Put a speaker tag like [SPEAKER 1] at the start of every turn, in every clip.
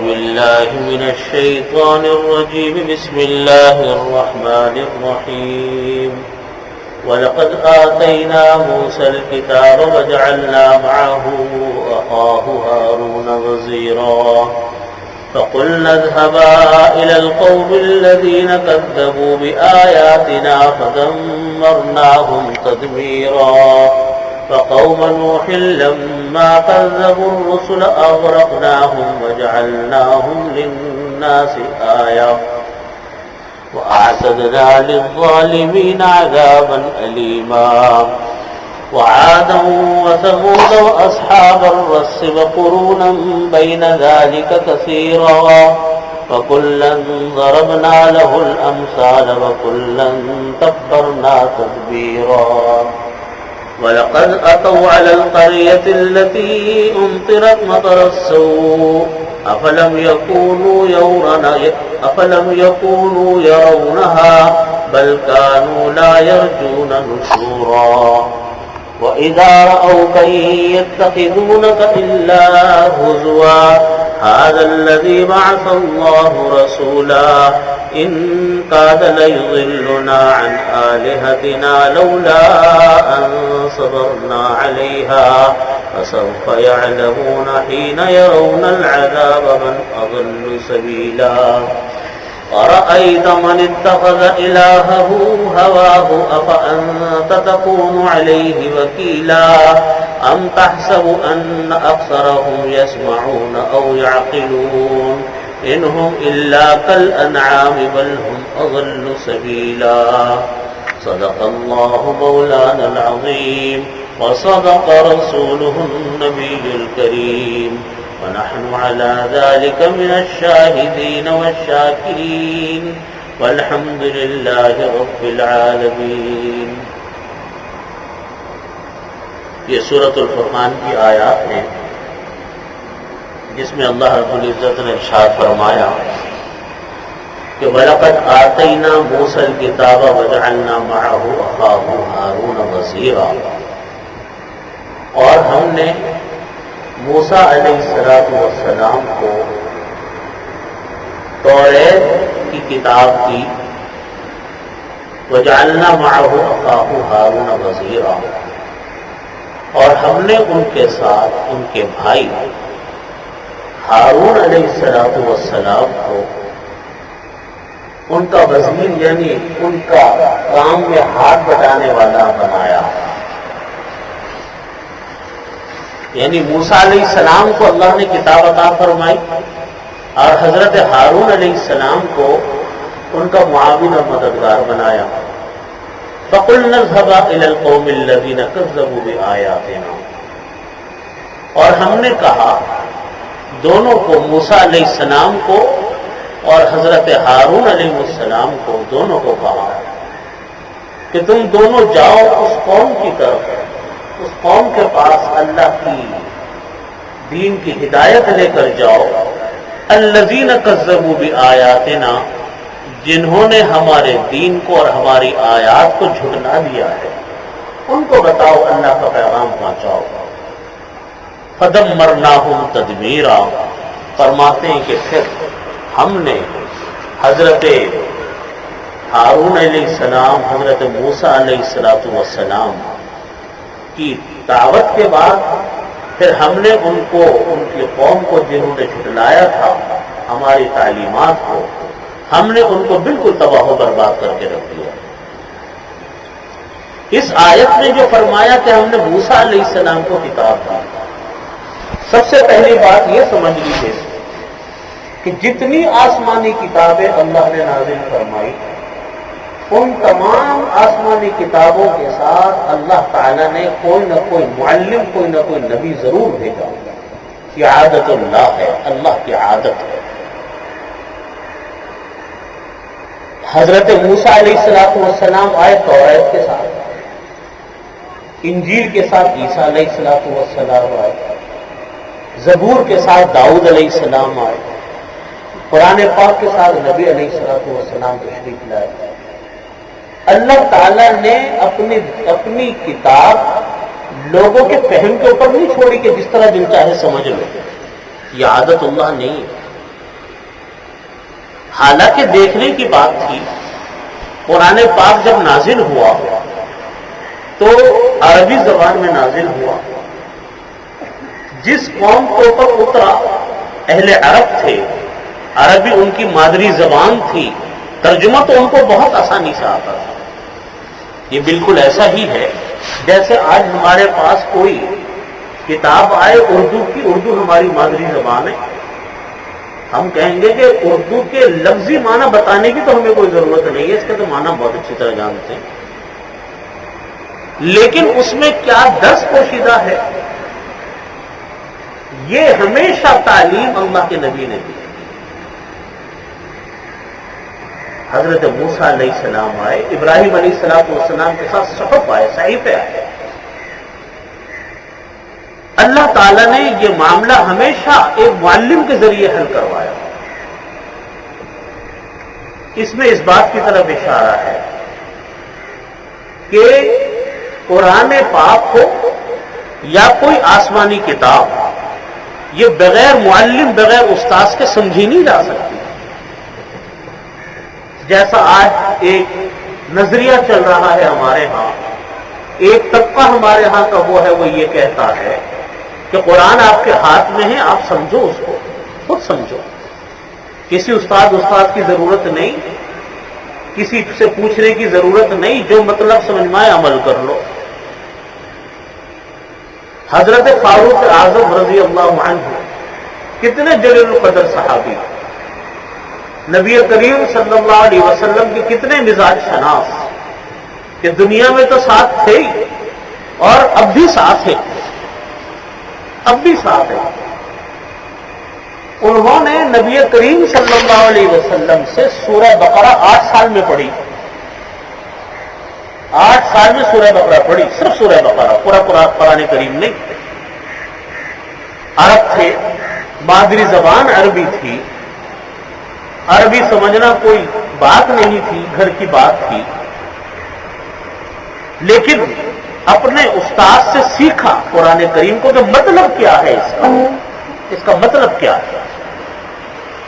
[SPEAKER 1] بالله من الشيطان الرجيم. بسم الله الرحمن الرحيم. ولقد آتينا موسى الكتاب وجعلنا معه أخاه هارون وزيرا فقلنا اذهبا إلى القوم الذين كذبوا بآياتنا فدمرناهم تدميرا فقوم نوح لما كذبوا الرسل أغرقناهم وجعلناهم للناس آية وأعتدنا للظالمين عذابا أليما. وعادا وثمود وأصحاب الرس وقرونا بين ذلك كثيرا وكلا ضربنا له الأمثال وكلا تبرنا تدبيرا. ولقد أتوا على القرية التي أمطرت مطر السوء أفلم يكونوا يرونها بل كانوا لا يرجون نشورا. وإذا رأوك يتخذونك إلا هزوا هذا الذي بعث الله رسولا إن كاد ليضلنا عن آلهتنا لولا أن صبرنا عليها فسوف يعلمون حين يرون العذاب من أضل سبيلا. أرأيت من اتخذ إلهه هواه أفأنت تكون عليه وكيلا أم تحسب أن أكثرهم يسمعون أو يعقلون إن هم إلا كالأنعام بل هم أضل سبيلا. صدق الله مولانا العظيم وصدق رسوله النبي الكريم ونحن على ذلك من الشاهدين والشاكرين والحمد لله رب العالمين. یہ سورۃ الفرقان کی آیات ہیں جس میں اللہ رب العزت نے ارشاد فرمایا کہ وَلَقَدْ آتَيْنَا مُوسَى الْكِتَابَ وَجَعَلْنَا مَعَهُ أَخَاهُ هَارُونَ وَزِيرًا. اور ہم نے موسیٰ علیہ السلام کو توریت کی کتاب دی وَجَعَلْنَا مَعَهُ أَخَاهُ هَارُونَ وَزِيرًا، اور ہم نے ان کے ساتھ ان کے بھائی ہارون علیہ السلام کو ان کا وزیر یعنی ان کا کام میں ہاتھ بٹانے والا بنایا. یعنی موسیٰ علیہ السلام کو اللہ نے کتاب عطا فرمائی اور حضرت ہارون علیہ السلام کو ان کا معاون اور مددگار بنایا. فَقُلْنَا اذْهَبَا إِلَى الْقَوْمِ الَّذِينَ كَذَّبُوا بِآيَاتِنَا، اور ہم نے کہا دونوں کو، موسیٰ علیہ السلام کو اور حضرت ہارون علیہ السلام کو، دونوں کو کہا کہ تم دونوں جاؤ اس قوم کی طرف، اس قوم کے پاس اللہ کی دین کی ہدایت لے کر جاؤ. الذین کذبوا بآیاتنا، جنہوں نے ہمارے دین کو اور ہماری آیات کو جھٹلا دیا ہے، ان کو بتاؤ، اللہ کا پیغام پہنچاؤ. فدمرناہم تدمیرا، فرماتے ہیں کہ پھر ہم نے حضرت ہارون علیہ السلام، حضرت موسیٰ علیہ السلام کی دعوت کے بعد پھر ہم نے ان کو، ان کی قوم کو جنہوں نے جھٹلایا تھا ہماری تعلیمات کو، ہم نے ان کو بالکل تباہ و برباد کر کے رکھ دیا. اس آیت میں جو فرمایا کہ ہم نے موسیٰ علیہ السلام کو کتاب دی، سب سے پہلی بات یہ سمجھ لیجیے کہ جتنی آسمانی کتابیں اللہ نے نازل فرمائی، ان تمام آسمانی کتابوں کے ساتھ اللہ تعالیٰ نے کوئی نہ کوئی معلم، کوئی نہ کوئی نبی ضرور بھیجا. یہ عادت اللہ ہے، اللہ کی عادت ہے. حضرت موسیٰ علیہ السلام آئے توریت کے ساتھ، انجیل کے ساتھ عیسیٰ علیہ السلام آئے، زبور کے ساتھ داؤد علیہ السلام آئے، قرآن پاک کے ساتھ نبی علیہ السلام تشریف لائے. اللہ تعالیٰ نے اپنی کتاب لوگوں کے فہم کے اوپر نہیں چھوڑی کہ جس طرح دل چاہے سمجھ لو. یہ عادت اللہ نہیں ہے. حالانکہ دیکھنے کی بات تھی، قرآن پاک جب نازل ہوا تو عربی زبان میں نازل ہوا. جس قوم کے اوپر اترا اہل عرب تھے، عربی ان کی مادری زبان تھی، ترجمہ تو ان کو بہت آسانی سے آتا تھا. یہ بالکل ایسا ہی ہے جیسے آج ہمارے پاس کوئی کتاب آئے اردو کی، اردو ہماری مادری زبان ہے، ہم کہیں گے کہ اردو کے لفظی معنی بتانے کی تو ہمیں کوئی ضرورت نہیں ہے، اس کا تو معنی بہت اچھی طرح جانتے ہیں. لیکن اس میں کیا درس پوشیدہ ہے، یہ ہمیشہ تعلیم اللہ کے نبی نے دی. حضرت موسیٰ علیہ السلام آئے، ابراہیم علیہ السلام کے ساتھ صحف آئے، صحیفے آئے. اللہ تعالیٰ نے یہ معاملہ ہمیشہ ایک معلم کے ذریعے حل کروایا. اس میں اس بات کی طرف اشارہ ہے کہ قرآن پاک ہو یا کوئی آسمانی کتاب، یہ بغیر معلم، بغیر استاذ کے سمجھی نہیں جا سکتی. جیسا آج ایک نظریہ چل رہا ہے ہمارے ہاں، ایک طبقہ ہمارے ہاں کا وہ ہے، وہ یہ کہتا ہے کہ قرآن آپ کے ہاتھ میں ہے، آپ سمجھو، اس کو خود سمجھو، کسی استاد کی ضرورت نہیں، کسی سے پوچھنے کی ضرورت نہیں، جو مطلب سمجھ میں آئے عمل کر لو. حضرت فاروق اعظم رضی اللہ عنہ کتنے جلیل القدر صحابی، نبی کریم صلی اللہ علیہ وسلم کے کتنے مزاج شناس، کہ دنیا میں تو ساتھ تھے ہی اور اب بھی ساتھ ہے، اب بھی ساتھ ہے. انہوں نے نبی کریم صلی اللہ علیہ وسلم سے سورہ بقرہ 8 سال میں پڑھی، 8 سال میں سورہ بقرہ پڑھی، صرف سورہ بقرہ، پورا قرآن کریم نہیں. عرب تھے، مادری زبان عربی تھی، عربی سمجھنا کوئی بات نہیں تھی، گھر کی بات تھی. لیکن اپنے استاد سے سیکھا قرآن کریم کو کہ مطلب کیا ہے اس کا مطلب کیا ہے.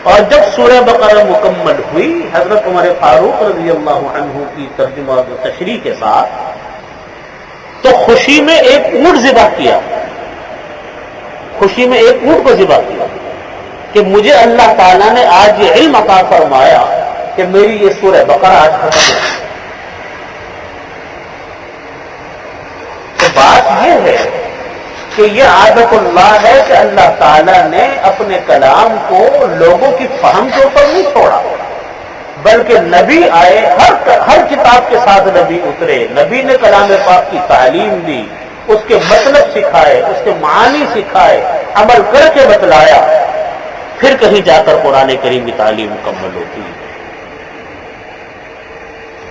[SPEAKER 1] اور جب سورہ بقرہ مکمل ہوئی، حضرت عمر فاروق رضی اللہ عنہ کی ترجمہ و تشریح کے ساتھ، تو خوشی میں ایک اونٹ ذبح کیا، خوشی میں ایک اونٹ کو ذبح کیا کہ مجھے اللہ تعالیٰ نے آج یہ علم عطا فرمایا کہ میری یہ سورہ بقرہ آج ختم ہو. تو بات یہ ہے کہ یہ عادت اللہ ہے کہ اللہ تعالیٰ نے اپنے کلام کو لوگوں کی فہم کے اوپر نہیں چھوڑا، بلکہ نبی آئے، ہر کتاب کے ساتھ نبی اترے، نبی نے کلام پاک کی تعلیم دی، اس کے مطلب سکھائے، اس کے معانی سکھائے، عمل کر کے بتلایا، پھر کہیں جا کر قرآن کریم کی تعلیم مکمل ہوتی ہے.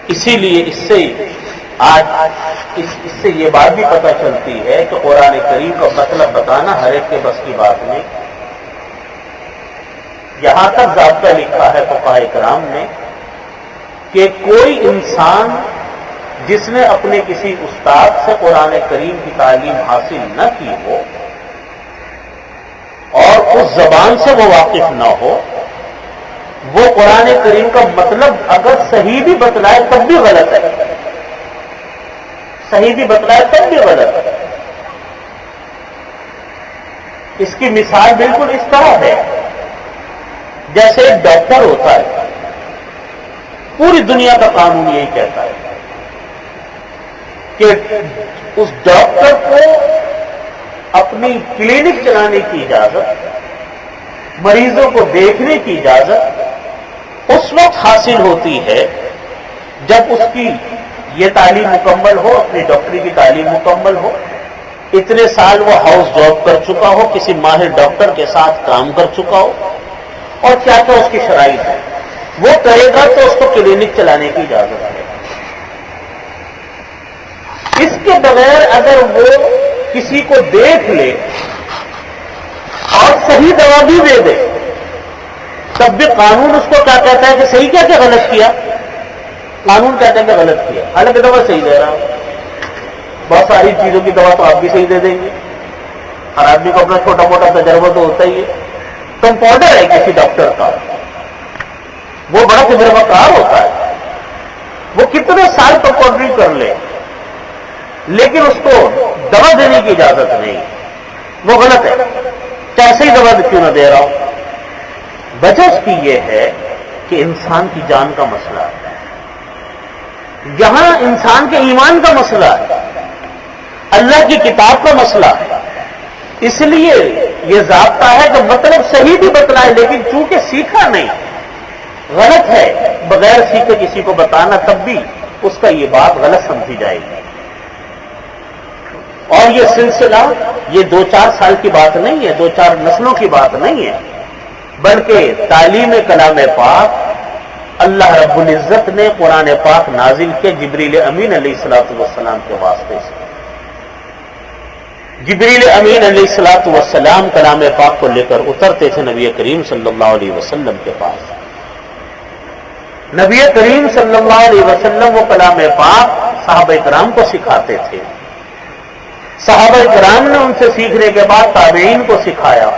[SPEAKER 1] اسی لیے اس سے یہ بات بھی پتہ چلتی ہے کہ قرآن کریم کا مطلب بتانا ہر ایک کے بس کی بات نہیں. یہاں تک ضابطہ لکھا ہے فقہاء کرام نے کہ کوئی انسان جس نے اپنے کسی استاد سے قرآن کریم کی تعلیم حاصل نہ کی ہو اور اس زبان سے وہ واقف نہ ہو، وہ قرآن کریم کا مطلب اگر صحیح بھی بتلائے تب بھی غلط ہے، صحیح بھی بتلائے تب بھی غلط ہے. اس کی مثال بالکل اس طرح ہے جیسے ایک ڈاکٹر ہوتا ہے، پوری دنیا کا قانون یہی کہتا ہے کہ اس ڈاکٹر کو اپنی کلینک چلانے کی اجازت، مریضوں کو دیکھنے کی اجازت اس وقت حاصل ہوتی ہے جب اس کی یہ تعلیم مکمل ہو، اپنی ڈاکٹری کی تعلیم مکمل ہو، اتنے سال وہ ہاؤس جاب کر چکا ہو، کسی ماہر ڈاکٹر کے ساتھ کام کر چکا ہو، اور کیا کیا اس کی شرائط ہے، وہ کرے گا تو اس کو کلینک چلانے کی اجازت ہے. اس کے بغیر اگر وہ کسی کو دیکھ لے اور صحیح دوا بھی دے دے تب بھی قانون اس کو کیا کہتا ہے کہ صحیح کیا کہ غلط کیا؟ قانون کہتا ہے کہ غلط کیا، حالانکہ دوا صحیح دے رہا ہوں. بہت ساری چیزوں کی دوا تو آپ بھی صحیح دے دیں گے، ہر آدمی کو اپنا چھوٹا موٹا تجربہ تو ہوتا ہی ہے. کمپاؤنڈر ہے کسی ڈاکٹر کا، وہ بڑا تجربہ کار ہوتا ہے، وہ کتنے سال تک پڑھائی کر لے لیکن اس کو دوا دینے کی اجازت نہیں، وہ غلط ہے، کیسے ہی دوا کیوں نہ دے رہا ہو۔ وجہ اس کی یہ ہے کہ انسان کی جان کا مسئلہ ہے، یہاں انسان کے ایمان کا مسئلہ ہے، اللہ کی کتاب کا مسئلہ ہے، اس لیے یہ ضابطہ ہے کہ مطلب صحیح بھی بتلائے، لیکن چونکہ سیکھا نہیں، غلط ہے بغیر سیکھے کسی کو بتانا، تب بھی اس کا یہ بات غلط سمجھی جائے گی۔ اور یہ سلسلہ یہ 2-4 سال کی بات نہیں ہے، 2-4 نسلوں کی بات نہیں ہے، بلکہ تعلیم کلام پاک اللہ رب العزت نے قرآن پاک نازل کے جبریل امین علیہ السلام کے واسطے سے۔ جبریل امین علیہ السلام کلام پاک کو لے کر اترتے تھے نبی کریم صلی اللہ علیہ وسلم کے پاس۔ نبی کریم صلی اللہ علیہ وسلم وہ کلام پاک صحابہ کرام کو سکھاتے تھے، صحابہ کرام نے ان سے سیکھنے کے بعد تابعین کو سکھایا،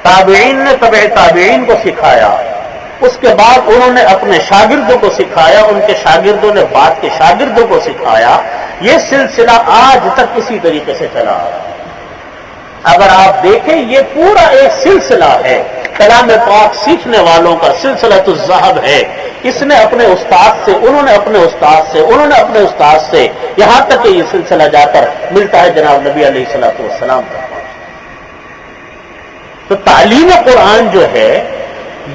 [SPEAKER 1] تابعین نے تبع تابعین کو سکھایا، اس کے بعد انہوں نے اپنے شاگردوں کو سکھایا، ان کے شاگردوں نے بعد کے شاگردوں کو سکھایا، یہ سلسلہ آج تک اسی طریقے سے چلا آ رہا ہے۔ اگر آپ دیکھیں یہ پورا ایک سلسلہ ہے، کلام پاک سیکھنے والوں کا سلسلہ تو ذہب ہے، اس نے اپنے استاد سے، انہوں نے اپنے استاد سے، انہوں نے اپنے استاد سے، یہاں تک کہ یہ سلسلہ جا کر ملتا ہے جناب نبی علیہ السلام کا۔ تو تعلیم قرآن جو ہے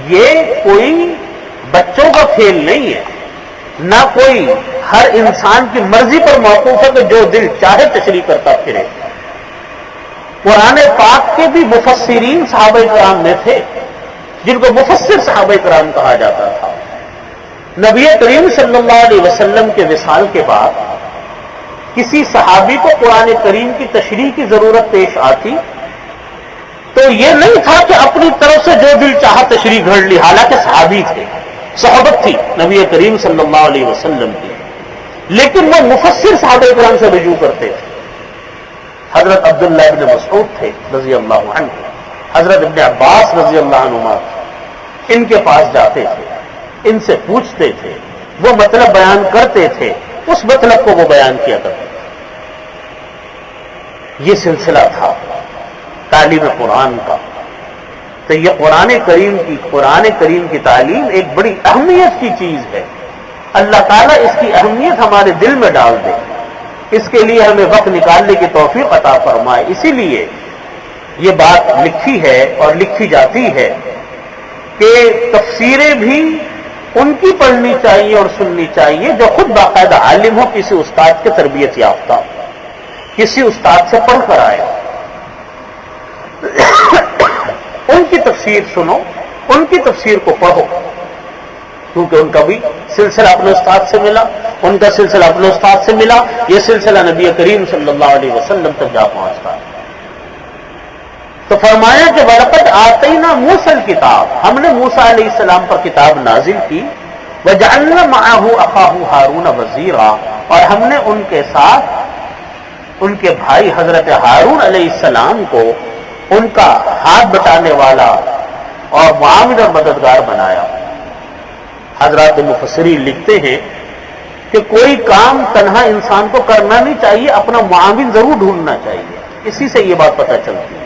[SPEAKER 1] یہ کوئی بچوں کا کھیل نہیں ہے، نہ کوئی ہر انسان کی مرضی پر موقوف ہے کہ جو دل چاہے تشریح کرتا پھرے۔ قرآن پاک کے بھی مفسرین صحابہ کرام میں تھے، جن کو مفسر صحابہ کرام کہا جاتا تھا۔ نبی کریم صلی اللہ علیہ وسلم کے وصال کے بعد کسی صحابی کو قرآن کریم کی تشریح کی ضرورت پیش آتی تو یہ نہیں تھا کہ اپنی طرف سے جو دل چاہا تشریح گھڑ لی، حالانکہ صحابی تھے، صحبت تھی نبی کریم صلی اللہ علیہ وسلم کی، لیکن وہ مفسر صحابہ کرام سے رجوع کرتے تھے۔ حضرت عبداللہ ابن مسعود تھے رضی اللہ عنہ، حضرت ابن عباس رضی اللہ عنہما، ان کے پاس جاتے تھے، ان سے پوچھتے تھے، وہ مطلب بیان کرتے تھے، اس مطلب کو وہ بیان کیا کرتے تھے۔ یہ سلسلہ تھا تعلیم قرآن کا۔ تو یہ قرآن کریم کی تعلیم ایک بڑی اہمیت کی چیز ہے، اللہ تعالیٰ اس کی اہمیت ہمارے دل میں ڈال دے، اس کے لیے ہمیں وقت نکالنے کی توفیق عطا فرمائے۔ اسی لیے یہ بات لکھی ہے اور لکھی جاتی ہے کہ تفسیریں بھی ان کی پڑھنی چاہیے اور سننی چاہیے جو خود باقاعدہ عالم ہو، کسی استاد کے تربیت یافتہ، کسی استاد سے پڑھ کر آئے، ان کی تفسیر سنو، ان کی تفسیر کو پڑھو، کیونکہ ان کا بھی سلسلہ اپنے استاد سے ملا، ان کا سلسلہ اپنے استاد سے ملا، یہ سلسلہ نبی کریم صلی اللہ علیہ وسلم تک جا پہنچتا ہے۔ تو فرمایا کہ وَلَقَدْ آتَيْنَا مُوسَى الْكِتَابَ، ہم نے موسیٰ علیہ السلام پر کتاب نازل کی، وَجَعَلْنَا مَعَهُ أَخَاهُ هَارُونَ وَزِيرًا، اور ہم نے ان کے ساتھ ان کے بھائی حضرت ہارون علیہ السلام کو ان کا ہاتھ بٹانے والا اور معاون اور مددگار بنایا۔ حضرات مفسرین لکھتے ہیں کہ کوئی کام تنہا انسان کو کرنا نہیں چاہیے، اپنا معاون ضرور ڈھونڈنا چاہیے، اسی سے یہ بات پتہ چلتی ہے۔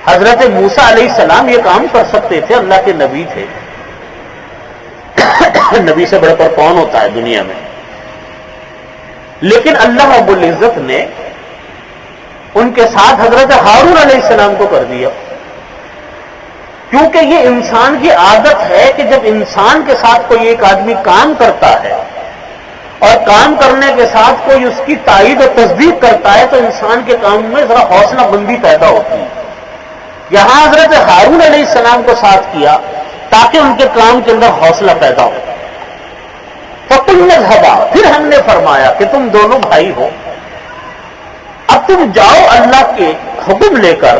[SPEAKER 1] حضرت موسیٰ علیہ السلام یہ کام کر سکتے تھے، اللہ کے نبی تھے، نبی سے بڑھ کر کون ہوتا ہے دنیا میں، لیکن اللہ رب العزت نے ان کے ساتھ حضرت ہارون علیہ السلام کو کر دیا، کیونکہ یہ انسان کی عادت ہے کہ جب انسان کے ساتھ کوئی ایک آدمی کام کرتا ہے اور کام کرنے کے ساتھ کوئی اس کی تائید اور تصدیق کرتا ہے تو انسان کے کام میں ذرا حوصلہ بندی پیدا ہوتی ہے۔ یہاں حضرت ہارون علیہ السلام کو ساتھ کیا تاکہ ان کے کام کے اندر حوصلہ پیدا ہو۔ فَقُلْنَا اذْهَبَا، پھر ہم نے فرمایا کہ تم دونوں بھائی ہو، اب تم جاؤ اللہ کے حکم لے کر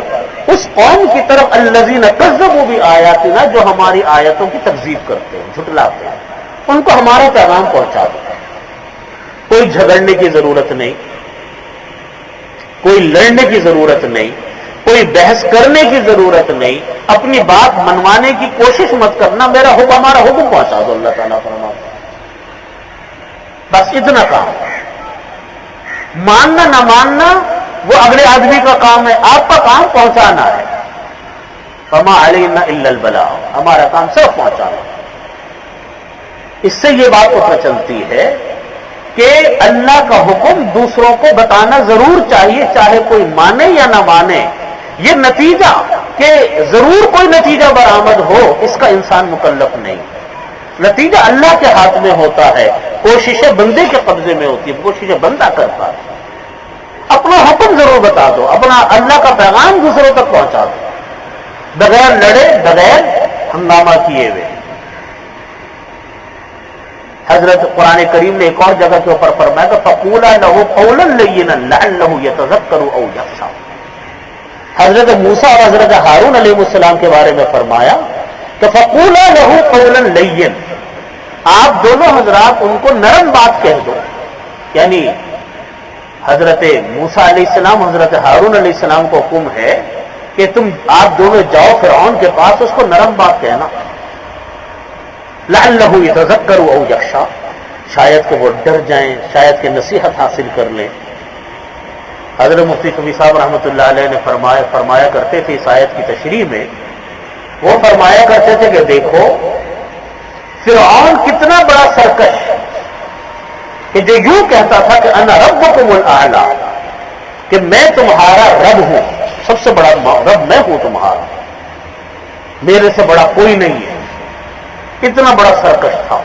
[SPEAKER 1] اس قوم کی طرف الذین کذبوا بآیاتنا، جو ہماری آیتوں کی تکذیب کرتے ہیں، جھٹلاتے ہیں، ان کو ہمارا پیغام پہنچا دو۔ کوئی جھگڑنے کی ضرورت نہیں، کوئی لڑنے کی ضرورت نہیں، کوئی بحث کرنے کی ضرورت نہیں، اپنی بات منوانے کی کوشش مت کرنا، میرا حکم ہمارا حکم پہنچا دو، اللہ تعالیٰ فرماتا ہے بس اتنا کام۔ ماننا نہ ماننا وہ اگلے آدمی کا کام ہے، آپ کا کام پہنچانا ہے۔ فما علینا الا البلاغ، ہمارا کام صرف پہنچانا۔ اس سے یہ بات پتہ چلتی ہے کہ اللہ کا حکم دوسروں کو بتانا ضرور چاہیے، چاہے کوئی مانے یا نہ مانے۔ یہ نتیجہ کہ ضرور کوئی نتیجہ برآمد ہو، اس کا انسان مکلف نہیں، نتیجہ اللہ کے ہاتھ میں ہوتا ہے، کوششیں بندے کے قبضے میں ہوتی ہے، کوششیں بندہ کرتا ہے۔ اپنا حکم ضرور بتا دو، اپنا اللہ کا پیغام دوسروں تک پہنچا دو، بغیر لڑے، بغیر ہنگامہ کیے ہوئے۔ حضرت قرآن کریم نے ایک اور جگہ کے اوپر فرمایا کہ فَقُولَا لَهُ قَوْلًا لَيِّنًا لَعَلَّهُ يَتَذَكَّرُ أَوْ يَخْشَىٰ۔ حضرت موسیٰ اور حضرت ہارون علیہ السلام کے بارے میں فرمایا کہ فَقُولَا لَهُ قَوْلًا لَيِّنًا، آپ دونوں حضرات ان کو نرم بات کہہ دو، یعنی حضرت موسیٰ علیہ السلام، حضرت ہارون علیہ السلام کو حکم ہے کہ آپ دونوں جاؤ فرعون کے پاس، اس کو نرم بات کہنا، لعلہ یتذکر او یخشی، شاید کہ وہ ڈر جائیں، شاید کہ نصیحت حاصل کر لیں۔ حضرت مفتی شفیع صاحب رحمۃ اللہ علیہ نے فرمایا کرتے تھے اس آیت کی تشریح میں، وہ فرمایا کرتے تھے کہ دیکھو فرعون کتنا بڑا سرکش کہ جو یوں کہتا تھا کہ انا ربکم الاعلی، کہ میں تمہارا رب ہوں، سب سے بڑا رب میں ہوں تمہارا، میرے سے بڑا کوئی نہیں ہے، اتنا بڑا سرکش تھا۔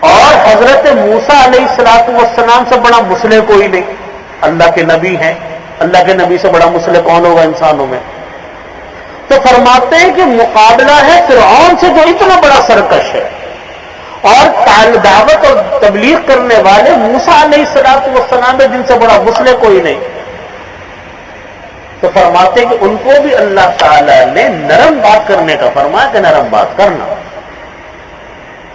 [SPEAKER 1] اور حضرت موسیٰ علیہ السلام سے بڑا مسلح کوئی نہیں، اللہ کے نبی ہیں، اللہ کے نبی سے بڑا مسلح کون ہوگا انسانوں میں؟ تو فرماتے ہیں کہ مقابلہ ہے فرعون سے جو اتنا بڑا سرکش ہے، اور دعوت اور تبلیغ کرنے والے موسیٰ علیہ السلام ہے جن سے بڑا مسلح کوئی نہیں۔ تو فرماتے ہیں کہ ان کو بھی اللہ تعالی نے نرم بات کرنے کا فرمایا کہ نرم بات کرنا،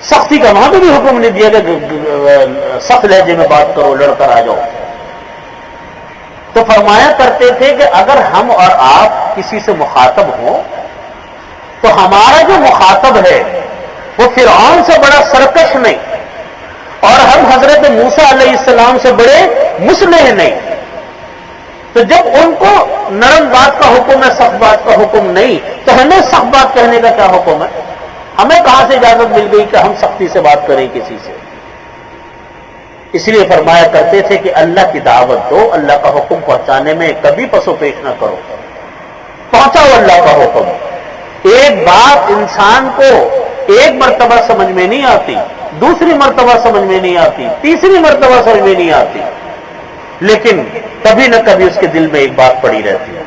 [SPEAKER 1] سختی کا وہاں پہ بھی حکم نہیں دیا کہ سخت لہجے میں بات کرو، لڑ کر آ جاؤ۔ تو فرمایا کرتے تھے کہ اگر ہم اور آپ کسی سے مخاطب ہوں تو ہمارا جو مخاطب ہے وہ فرعون سے بڑا سرکش نہیں، اور ہم حضرت موسیٰ علیہ السلام سے بڑے مسلح نہیں۔ تو جب ان کو نرم بات کا حکم ہے، سخت بات کا حکم نہیں، تو ہمیں سخت بات کہنے کا کیا حکم ہے؟ ہمیں کہاں سے اجازت مل گئی کہ ہم سختی سے بات کریں کسی سے؟ اس لیے فرمایا کرتے تھے کہ اللہ کی دعوت دو، اللہ کا حکم پہنچانے میں کبھی پس و پیش نہ کرو، پہنچاؤ اللہ کا حکم۔ ایک بات انسان کو ایک مرتبہ سمجھ میں نہیں آتی، دوسری مرتبہ سمجھ میں نہیں آتی، تیسری مرتبہ سمجھ میں نہیں آتی، لیکن کبھی نہ کبھی اس کے دل میں ایک بات پڑی رہتی ہے۔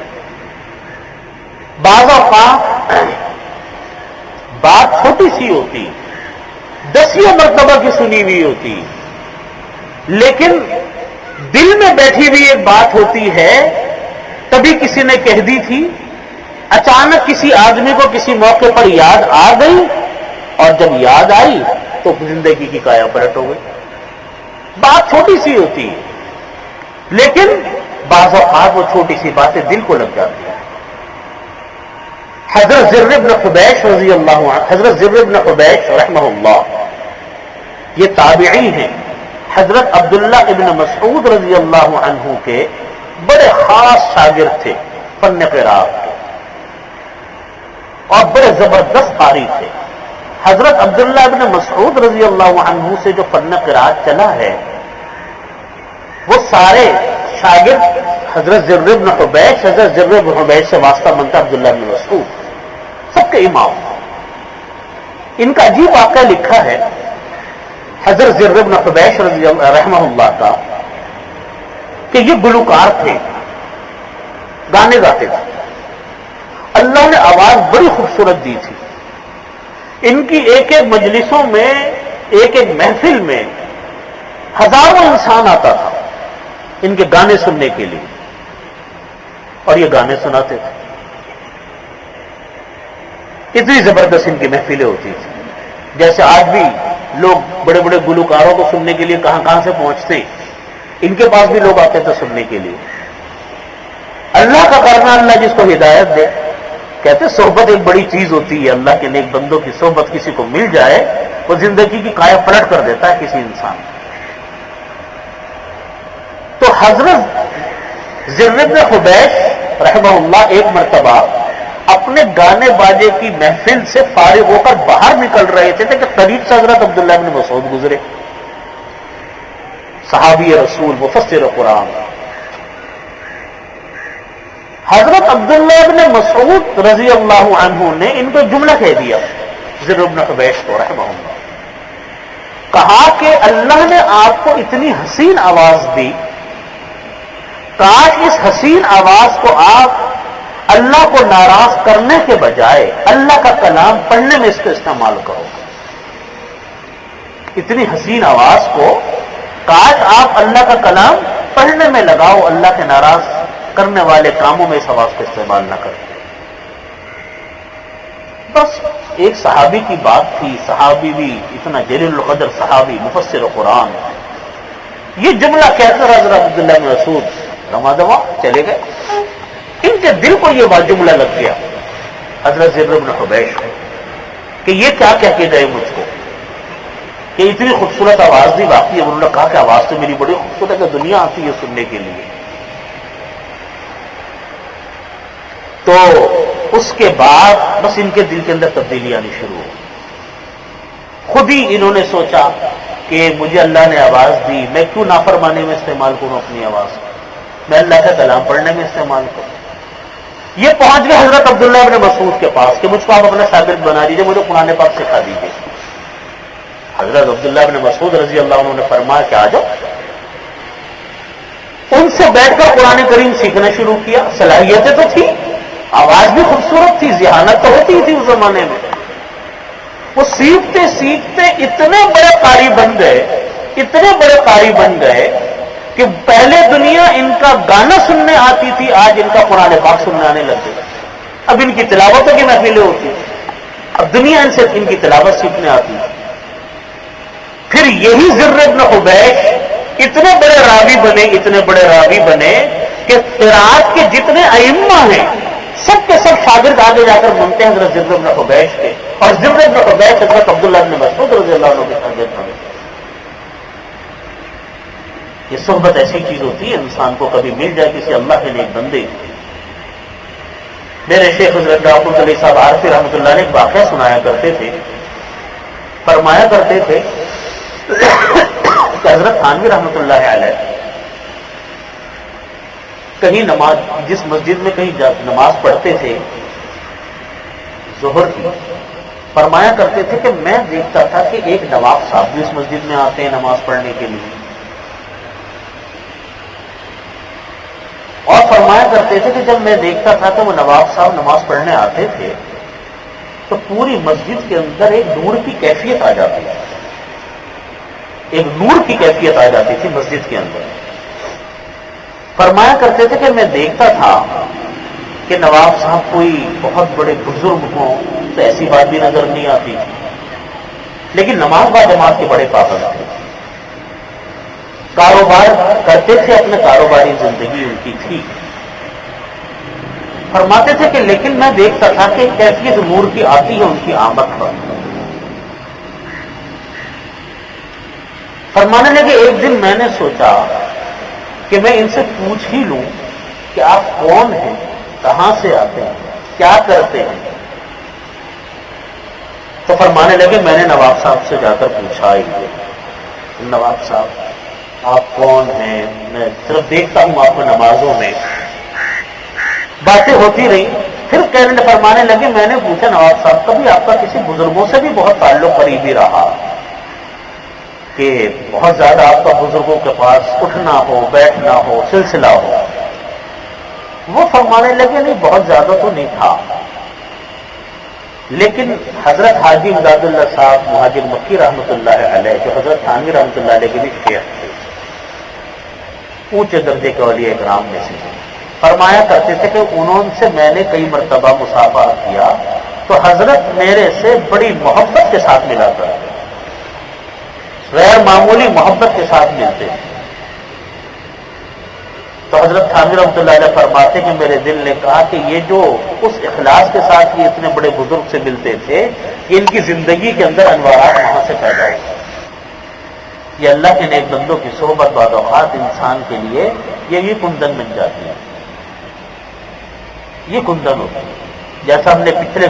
[SPEAKER 1] بعض اوقات بات چھوٹی سی ہوتی، 10 مرتبہ کی سنی ہوئی ہوتی، لیکن دل میں بیٹھی ہوئی ایک بات ہوتی ہے، کبھی کسی نے کہہ دی تھی، اچانک کسی آدمی کو کسی موقع پر یاد آ گئی، اور جب یاد آئی تو زندگی کی کایا پلٹ ہو گئی۔ بات چھوٹی سی ہوتی ہے، لیکن بعض اوقات وہ چھوٹی سی باتیں دل کو لگ جاتی ہیں۔ حضرت زر بن حبیش رضی اللہ عنہ، حضرت زر بن حبیش رحمہ اللہ، یہ تابعی ہیں، حضرت عبداللہ ابن مسعود رضی اللہ عنہ کے بڑے خاص شاگرد تھے، فن قراءت کے، اور بڑے زبردست قاری تھے۔ حضرت عبداللہ ابن مسعود رضی اللہ عنہ سے جو فن قراءت چلا ہے، وہ سارے شاگرد حضرت زر بن حبیش، حضرت زر بن حبیش سے واسطہ بنتا عبداللہ ابن مسعود، سب کے امام۔ ان کا عجیب واقعہ لکھا ہے حضرت زر بن حبیش رضی اللہ رحمہ اللہ کا، کہ یہ گلوکار تھے، گانے گاتے تھے، اللہ نے آواز بڑی خوبصورت دی تھی۔ ان کی ایک ایک مجلسوں میں، ایک ایک محفل میں ہزاروں انسان آتا تھا ان کے گانے سننے کے لیے، اور یہ گانے سناتے تھے۔ اتنی زبردست ان کی محفلیں ہوتی تھی، جیسے آج بھی لوگ بڑے بڑے گلوکاروں کو سننے کے لیے کہاں کہاں سے پہنچتے ہیں، ان کے پاس بھی لوگ آتے تھے سننے کے لیے۔ اللہ کا کرنا اللہ جس کو ہدایت دے. کہتے صحبت ایک بڑی چیز ہوتی ہے. اللہ کے نیک بندوں کی صحبت کسی کو مل جائے وہ زندگی کی کایا پلٹ کر دیتا ہے کسی انسان. تو حضرت زر بن حبیش رحمہ اللہ ایک مرتبہ اپنے گانے باجے کی محفل سے فارغ ہو کر باہر نکل رہے تھے کہ قریب سے حضرت عبداللہ بن مسعود گزرے، صحابی رسول مفسر قرآن. حضرت عبداللہ بن مسعود رضی اللہ عنہ نے ان کو جملہ کہہ دیا زر بن حبیش کو رحمہ اللہ. کہا کہ اللہ نے آپ کو اتنی حسین آواز دی، کاش اس حسین آواز کو آپ اللہ کو ناراض کرنے کے بجائے اللہ کا کلام پڑھنے میں اس کا استعمال کرو. اتنی حسین آواز کو کاش آپ اللہ کا کلام پڑھنے میں لگاؤ، اللہ کے ناراض کرنے والے کاموں میں اس آواز کا استعمال نہ کریں. بس ایک صحابی کی بات تھی، صحابی بھی اتنا جلیل القدر صحابی مفسر قرآن، یہ جملہ کہہ کر حضرت عبداللہ بن مسعود رما دما چلے گئے. ان کے دل کو یہ بات جملہ لگ گیا حضرت زر بن حبیش کہ یہ کیا کہہ کے گئے مجھ کو کہ اتنی خوبصورت آواز دی. واقعی انہوں نے کہا کہ آواز تو میری بڑی خوبصورت ہے کہ دنیا آتی ہے سننے کے لیے. تو اس کے بعد بس ان کے دل کے اندر تبدیلی آنی شروع ہو. خود ہی انہوں نے سوچا کہ مجھے اللہ نے آواز دی، میں کیوں نافرمانی میں استعمال کروں اپنی آواز کو، میں اللہ کا کلام پڑھنے میں استعمال کروں. یہ پہنچ گئے حضرت عبداللہ بن مسعود کے پاس کہ مجھ کو آپ اپنا شاگرد بنا دیجیے، مجھے قرآن پاک سکھا دیجیے. حضرت عبداللہ بن مسعود رضی اللہ عنہ نے فرمایا کہ آ جاؤ. ان سے بیٹھ کر قرآن کریم سیکھنا شروع کیا. صلاحیتیں تو تھی، آواز بھی خوبصورت تھی، ذہانت تو ہوتی تھی اس زمانے میں. وہ سیکھتے سیکھتے اتنے بڑے قاری بن گئے، اتنے بڑے قاری بن گئے کہ پہلے دنیا ان کا گانا سننے آتی تھی، آج ان کا قرآن پاک سننے آنے لگ گئی. اب ان کی تلاوتوں کی محفلیں ہوتی ہیں، اب دنیا ان سے ان کی تلاوت سیکھنے آتی ہے. پھر یہی زر بن حبیش اتنے بڑے راوی بنے، اتنے بڑے راوی بنے کہ قرات کے جتنے ائمہ ہیں سب کے سب شاگرد آگے جا کر بنتے ہیں حضرت زر بن حبیش کے، اور زر بن حبیش حضرت عبداللہ بن مسعود رضی اللہ عنہ کے شاگرد بنے. یہ صحبت ایسی چیز ہوتی ہے انسان کو کبھی مل جائے کسی اللہ کے نیک بندے. میرے شیخ حضرت ڈاکٹر علی صاحب عارفی رحمۃ اللہ نے ایک واقعہ سنایا کرتے تھے، فرمایا کرتے تھے کہ حضرت تھانوی رحمۃ اللہ علیہ کہیں نماز، جس مسجد میں کہیں نماز پڑھتے تھے ظہر کی، فرمایا کرتے تھے کہ میں دیکھتا تھا کہ ایک نواب صاحب بھی اس مسجد میں آتے ہیں نماز پڑھنے کے لیے، اور فرمایا کرتے تھے کہ جب میں دیکھتا تھا کہ وہ نواب صاحب نماز پڑھنے آتے تھے تو پوری مسجد کے اندر ایک نور کی کیفیت آ جاتی تھی، ایک نور کی کیفیت آ جاتی تھی مسجد کے اندر. فرمایا کرتے تھے کہ میں دیکھتا تھا کہ نواب صاحب کوئی بہت بڑے بزرگ ہوں تو ایسی بات بھی نظر نہیں آتی، لیکن نماز با جماعت کے بڑے پابند تھے، کاروبار کرتے تھے، اپنے کاروباری زندگی ان کی تھی. فرماتے تھے کہ لیکن میں دیکھتا تھا کہ کیفیت نور کی آتی ہے ان کی آمد پر. فرمانے لگے ایک دن میں نے سوچا کہ میں ان سے پوچھ ہی لوں کہ آپ کون ہیں، کہاں سے آتے ہیں، کیا کرتے ہیں. تو فرمانے لگے میں نے نواب صاحب سے جا کر پوچھا ہی نواب صاحب آپ کون ہیں، میں صرف دیکھتا ہوں آپ کو نمازوں میں. باتیں ہوتی رہی، پھر کہنے فرمانے لگے میں نے پوچھا نواب صاحب کبھی آپ کا کسی بزرگوں سے بھی بہت تعلق قریبی رہا کہ بہت زیادہ آپ کا بزرگوں کے پاس اٹھنا ہو بیٹھنا ہو سلسلہ ہو؟ وہ فرمانے لگے نہیں بہت زیادہ تو نہیں تھا، لیکن حضرت حاجی امداد اللہ صاحب مہاجر مکی رحمۃ اللہ علیہ جو حضرت تھانوی رحمۃ اللہ علیہ کے بھی شیخ تھے، اونچے درجے کے اولیاء کرام میں سے، فرمایا کرتے تھے کہ انہوں سے میں نے کئی مرتبہ مصافحہ کیا تو حضرت میرے سے بڑی محبت کے ساتھ ملا کر، غیر معمولی محبت کے ساتھ ملتے. تو حضرت تھانوی رحمۃ اللہ علیہ فرماتے کہ میرے دل نے کہا کہ یہ جو اس اخلاص کے ساتھ یہ اتنے بڑے بزرگ سے ملتے تھے، ان کی زندگی کے اندر انوارات وہاں سے پیدا ہوئے. یہ اللہ کے نیک بندوں کی صحبت بعض اوقات انسان کے لیے یہ کندن بن جاتی ہے، یہ کندن ہوتی ہے. جیسا ہم نے پچھلے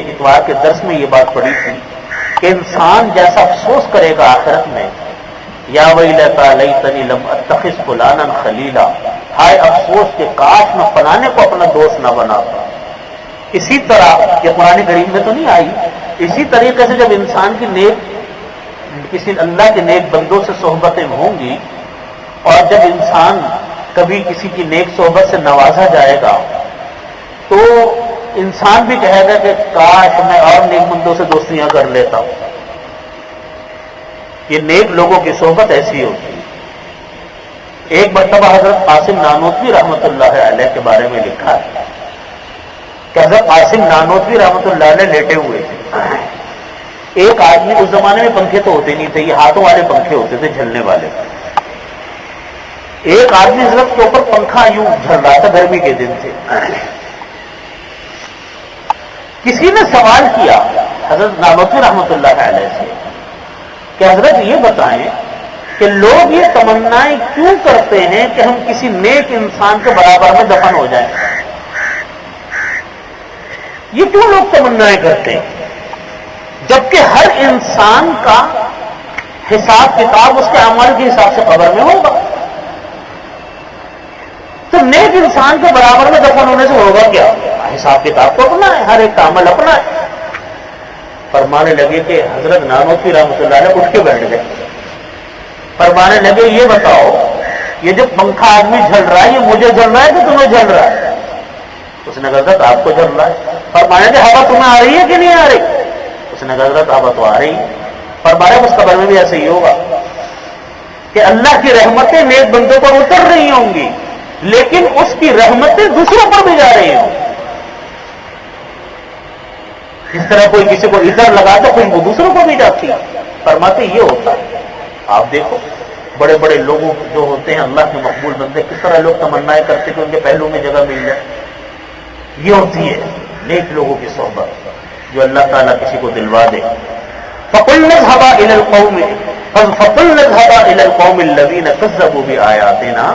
[SPEAKER 1] اتوار کے درس میں یہ بات پڑھی تھی کہ انسان جیسا افسوس کرے گا آخرت میں، یا ویلتا لیتنی لم اتخذ فلانا خلیلا، ہائے افسوس کہ کاش میں فلانے کو اپنا دوست نہ بناتا. اسی طرح یہ قرآن کریم میں تو نہیں آئی، اسی طریقے سے جب انسان کی کسی اللہ کے نیک بندوں سے صحبتیں ہوں گی، اور جب انسان کبھی کسی کی نیک صحبت سے نوازا جائے گا تو انسان بھی کہے گا کہ کاش میں اور نیک بندوں سے دوستیاں کر لیتا ہوں. یہ نیک لوگوں کی صحبت ایسی ہوتی ہے. ایک مرتبہ حضرت قاسم نانوتوی رحمۃ اللہ علیہ کے بارے میں لکھا ہے کہ حضرت قاسم نانوتوی رحمۃ اللہ علیہ لیٹے ہوئے تھے. ایک آدمی، اس زمانے میں پنکھے تو ہوتے نہیں تھے، یہ ہاتھوں والے پنکھے ہوتے تھے جھلنے والے. ایک آدمی حضرت کے اوپر پنکھا یوں جھل رہا تھا، گرمی کے دن تھے. کسی نے سوال کیا حضرت نانوتوی رحمۃ اللہ علیہ سے کہ حضرت یہ بتائیں کہ لوگ یہ تمنائیں کیوں کرتے ہیں کہ ہم کسی نیک انسان کے برابر میں دفن ہو جائیں؟ یہ کیوں لوگ تمنائیں کرتے ہیں جبکہ ہر انسان کا حساب کتاب اس کے اعمال کے حساب سے قبر میں ہوگا؟ تو نیک انسان کے برابر میں دفن ہونے سے ہوگا کیا؟ حساب کتاب تو اپنا ہے، ہر ایک کا عمل اپنا ہے. فرمانے لگے کہ حضرت نانوتوی رحمۃ اللہ علیہ اٹھ کے بیٹھ گئے. فرمانے لگے یہ بتاؤ، یہ جو پنکھا آدمی جھل رہا ہے یہ مجھے جھل رہا ہے کہ تمہیں جھل رہا ہے؟ اس نے کہا حضرت آپ کو جھل رہا ہے. فرمانے کہ ہوا تمہیں آ رہی ہے کہ نہیں آ رہی؟ اس نے کہا حضرت ہوا تو آ رہی ہے. فرمانے اس قبر میں بھی ایسے ہی ہوگا کہ اللہ کی رحمتیں نیک بندوں پر اتر رہی ہوں گی، لیکن اس کی رحمتیں دوسروں پر بھی جا رہی ہوں. جس طرح کوئی کسی کو ادھر لگا تو کوئی وہ دوسروں کو بھی جاتی ہے. فرماتے یہ ہوتا ہے. آپ دیکھو بڑے بڑے لوگوں جو ہوتے ہیں اللہ کے مقبول بندے، کس طرح لوگ تمنائیں کرتے کہ ان کے پہلو میں جگہ مل جائے. یہ ہوتی ہے نیک لوگوں کی صحبت جو اللہ تعالیٰ کسی کو دلوا دے. فَقُلْنَا اذْهَبَا إِلَى الْقَوْمِ الَّذِينَ كَذَّبُوا بِآيَاتِنَا،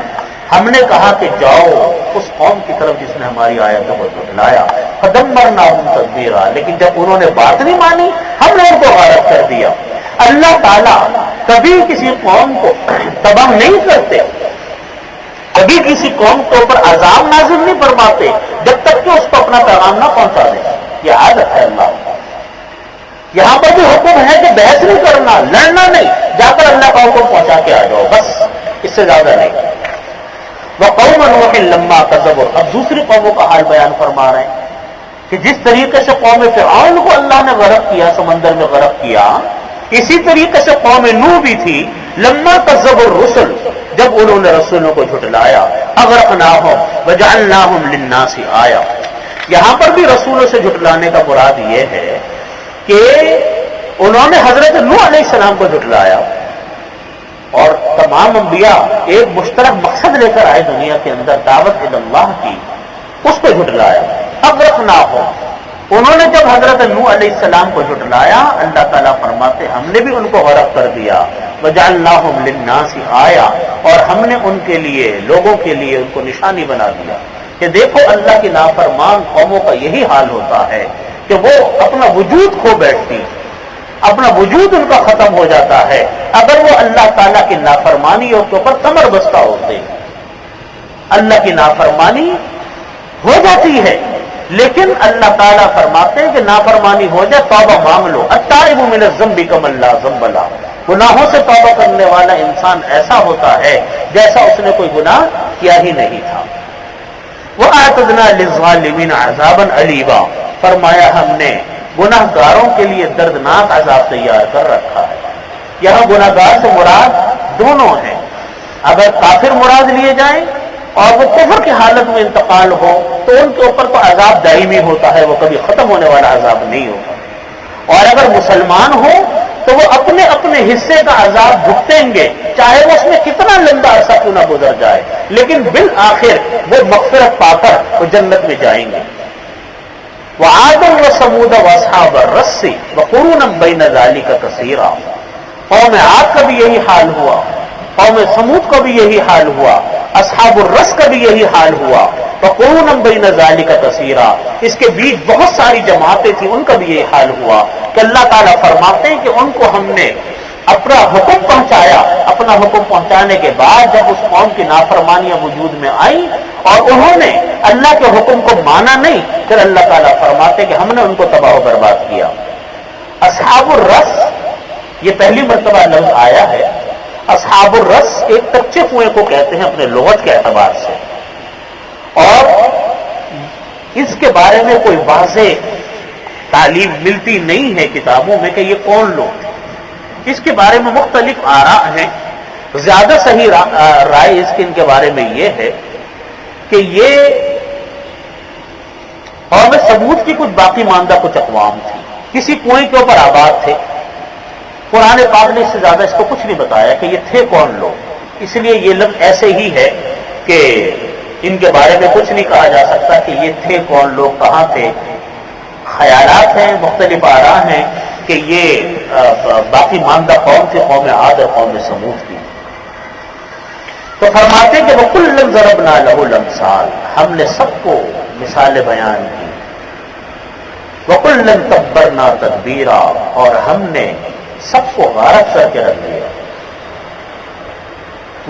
[SPEAKER 1] ہم نے کہا کہ جاؤ اس قوم کی طرف جس نے ہماری آیتوں کو جھٹلایا. فَدَمَّرْنَاهُمْ تَدْمِيرًا، لیکن جب انہوں نے بات نہیں مانی ہم نے ان کو غارت کر دیا. اللہ تعالیٰ کبھی کسی قوم کو تباہ نہیں کرتے، کبھی کسی قوم کے اوپر عذاب نازل نہیں فرماتے جب تک کہ اس کو اپنا پیغام نہ پہنچا دے. یہ عادت ہے اللہ. یہاں پر بھی حکم ہے کہ بحث نہیں کرنا، لڑنا نہیں، جا کر اللہ کا حکم پہنچا کے آ جاؤ، بس اس سے زیادہ نہیں. وَقَوْمَ نُوحٍ لَمَّا كَذَّبُوا، اب دوسری قوموں کا حال بیان فرما رہے ہیں کہ جس طریقے سے قوم فرعون کو اللہ نے غرق کیا، سمندر میں غرق کیا، اسی طریقے سے قوم نوح بھی تھی. لما كذبوا الرسل، جب انہوں نے رسولوں کو جھٹلایا. اغرقناهم وجعلناهم للناس آیہ، یہاں پر بھی رسولوں سے جھٹلانے کا مراد یہ ہے کہ انہوں نے حضرت نوح علیہ السلام کو جھٹلایا، اور تمام انبیاء ایک مشترک مقصد لے کر آئے دنیا کے اندر، دعوت اللہ کی، اس کو جھٹلایا. اغرقناهم، انہوں نے جب حضرت نوح علیہ السلام کو جھٹلایا، اللہ تعالیٰ فرماتے ہم نے بھی ان کو غرق کر دیا. وجعلناهم للناس آیہ، اور ہم نے ان کے لیے، لوگوں کے لیے ان کو نشانی بنا دیا کہ دیکھو اللہ کی نافرمان قوموں کا یہی حال ہوتا ہے کہ وہ اپنا وجود کھو بیٹھتی، اپنا وجود ان کا ختم ہو جاتا ہے اگر وہ اللہ تعالیٰ کی نافرمانیوں کے اوپر کمر بستہ ہوتے. اللہ کی نافرمانی ہو جاتی ہے لیکن اللہ تعالیٰ فرماتے ہیں کہ نافرمانی ہو جائے توبہ مانگ لو. التائب من الذنب کمن لا ذنب له، گناہوں سے توبہ کرنے والا انسان ایسا ہوتا ہے جیسا اس نے کوئی گناہ کیا ہی نہیں تھا. وَأَعْتَدْنَا لِلظَّالِمِينَ عَذَابًا أَلِيمًا، فرمایا ہم نے گناہ گاروں کے لیے دردناک عذاب تیار کر رکھا ہے. یہاں گناہ گار سے مراد دونوں ہیں. اگر کافر مراد لیے جائیں اور وہ کفر کی حالت میں انتقال ہو تو ان کے اوپر تو عذاب دائمی ہوتا ہے، وہ کبھی ختم ہونے والا عذاب نہیں ہوتا. اور اگر مسلمان ہو تو وہ اپنے اپنے حصے کا عذاب بھگتیں گے چاہے وہ اس میں کتنا لمبا عرصہ کیوں نہ گزر جائے، لیکن بالآخر وہ مغفرت پا کر وہ جنت میں جائیں گے۔ وعاد وثمود واصحاب الرس وقرونا بین ذلک کثیرا، قوم عاد کا بھی یہی حال ہوا، قوم سمود کا بھی یہی حال ہوا، اصحاب الرس کا بھی یہی حال ہوا، وقرونا بین ذلک کثیرا، اس کے بیچ بہت ساری جماعتیں تھیں، ان کا بھی یہی حال ہوا کہ اللہ تعالیٰ فرماتے ہیں کہ ان کو ہم نے اپنا حکم پہنچایا، اپنا حکم پہنچانے کے بعد جب اس قوم کی نافرمانیاں وجود میں آئیں اور انہوں نے اللہ کے حکم کو مانا نہیں، پھر اللہ تعالیٰ فرماتے کہ ہم نے ان کو تباہ و برباد کیا۔ اصحاب الرس یہ پہلی مرتبہ لفظ آیا ہے۔ اصحاب الرس ایک کچے کنویں کو کہتے ہیں اپنے لغت کے اعتبار سے، اور اس کے بارے میں کوئی واضح تعلیم ملتی نہیں ہے کتابوں میں کہ یہ کون لوگ تھے۔ اس کے بارے میں مختلف آراء ہیں، زیادہ صحیح رائے اس کے ان کے بارے میں یہ ہے کہ یہ قوم سمود کی کچھ باقی ماندہ کچھ اقوام تھی، کسی کنویں کے اوپر آباد تھے۔ قرآن پاک نے اس سے زیادہ اس کو کچھ نہیں بتایا کہ یہ تھے کون لوگ، اس لیے یہ لفظ ایسے ہی ہے کہ ان کے بارے میں کچھ نہیں کہا جا سکتا کہ یہ تھے کون لوگ، کہاں تھے۔ خیالات ہیں، مختلف آراء ہیں کہ یہ باقی ماندہ قوم تھی، قوم عاد اور قوم سمود کی۔ تو فرماتے کہ وَكُلًّا ضَرَبْنَا لَهُ الْأَمْثَالَ، ہم نے سب کو مثالیں بیان کی۔ وَكُلًّا تَبَّرْنَا تَدْبِيرًا، اور ہم نے سب کو غارت کر کے رکھ دیا۔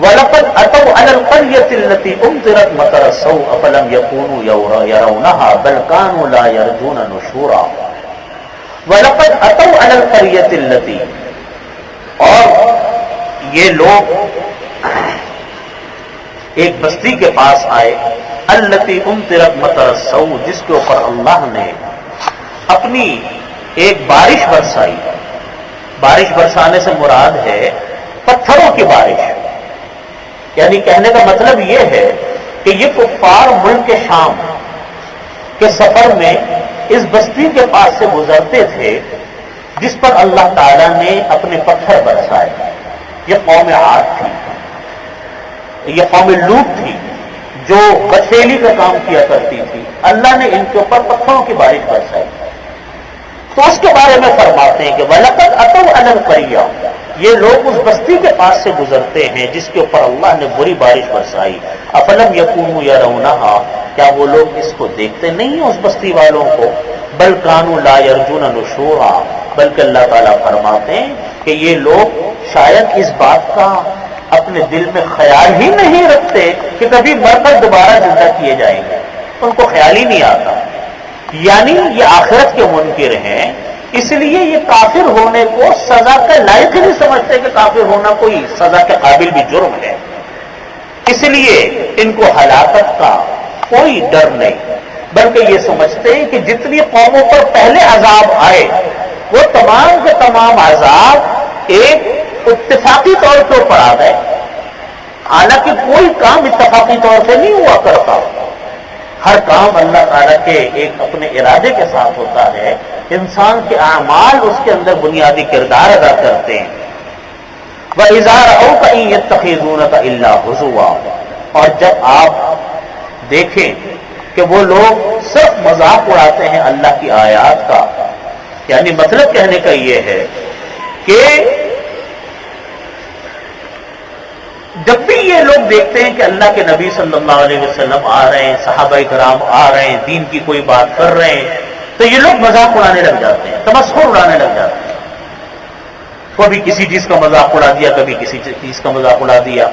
[SPEAKER 1] وَلَقَدْ أَتَوْا عَلَى الْقَرْيَةِ الَّتِي أُمْطِرَتْ مَطَرَ السَّوْءِ أَفَلَمْ يَكُونُوا يَرَوْنَهَا بَلْ كَانُوا لَا يَرْجُونَ نُشُورًا۔ وَلَقَدْ أَتَوْا عَلَى الْقَرْيَةِ الَّتِي، اور یہ لوگ ایک بستی کے پاس آئے، الَّتِي أُمْطِرَتْ مَطَرَ السَّوْءِ، جس کے اوپر اللہ نے اپنی ایک بارش برسائی۔ بارش برسانے سے مراد ہے پتھروں کی بارش، یعنی کہنے کا مطلب یہ ہے کہ یہ کفار ملک شام کے سفر میں اس بستی کے پاس سے گزرتے تھے جس پر اللہ تعالیٰ نے اپنے پتھر برسائے۔ یہ قوم عاد تھی، یہ قوم لوط تھی جو بچیلی کا کام کیا کرتی تھی، اللہ نے ان کے اوپر پتھروں کی بارش برسائی۔ تو اس کے بارے میں فرماتے ہیں کہ وَلَقَدْ أَتَوْا عَلَى الْقَرْيَةِ، یہ لوگ اس بستی کے پاس سے گزرتے ہیں جس کے اوپر اللہ نے بری بارش برسائی۔ أَفَلَمْ يَكُونُوا يَرَوْنَهَا، کیا وہ لوگ اس کو دیکھتے نہیں ہیں اس بستی والوں کو؟ بَلْ كَانُوا لَا يَرْجُونَ نُشُورًا، بلکہ اللہ تعالیٰ فرماتے ہیں کہ یہ لوگ شاید اس بات کا اپنے دل میں خیال ہی نہیں رکھتے کہ کبھی مر کر دوبارہ زندہ کیے جائیں گے، ان کو خیال ہی نہیں آتا۔ یعنی یہ آخرت کے منکر ہیں، اس لیے یہ کافر ہونے کو سزا کا لائق ہی نہیں سمجھتے کہ کافر ہونا کوئی سزا کے قابل بھی جرم ہے، اس لیے ان کو ہلاکت کا کوئی ڈر نہیں، بلکہ یہ سمجھتے ہیں کہ جتنی قوموں پر پہلے عذاب آئے وہ تمام کے تمام عذاب ایک اتفاقی طور پر اوپر آ گئے، حالانکہ کوئی کام اتفاقی طور سے نہیں ہوا کرتا، ہر کام اللہ تعالیٰ کے ایک اپنے ارادے کے ساتھ ہوتا ہے، انسان کے اعمال اس کے اندر بنیادی کردار ادا کرتے ہیں۔ وَإِذَا رَأَوْكَ إِن يَتَّخِذُونَكَ إِلَّا هُزُوًا، اور جب آپ دیکھیں کہ وہ لوگ صرف مذاق اڑاتے ہیں اللہ کی آیات کا، یعنی مطلب کہنے کا یہ ہے کہ جب بھی یہ لوگ دیکھتے ہیں کہ اللہ کے نبی صلی اللہ علیہ وسلم آ رہے ہیں، صحابہ کرام آ رہے ہیں، دین کی کوئی بات کر رہے ہیں، تو یہ لوگ مذاق اڑانے لگ جاتے ہیں، تمسخر اڑانے لگ جاتے ہیں، کبھی کسی چیز کا مذاق اڑا دیا، کبھی کسی چیز کا مذاق اڑا دیا۔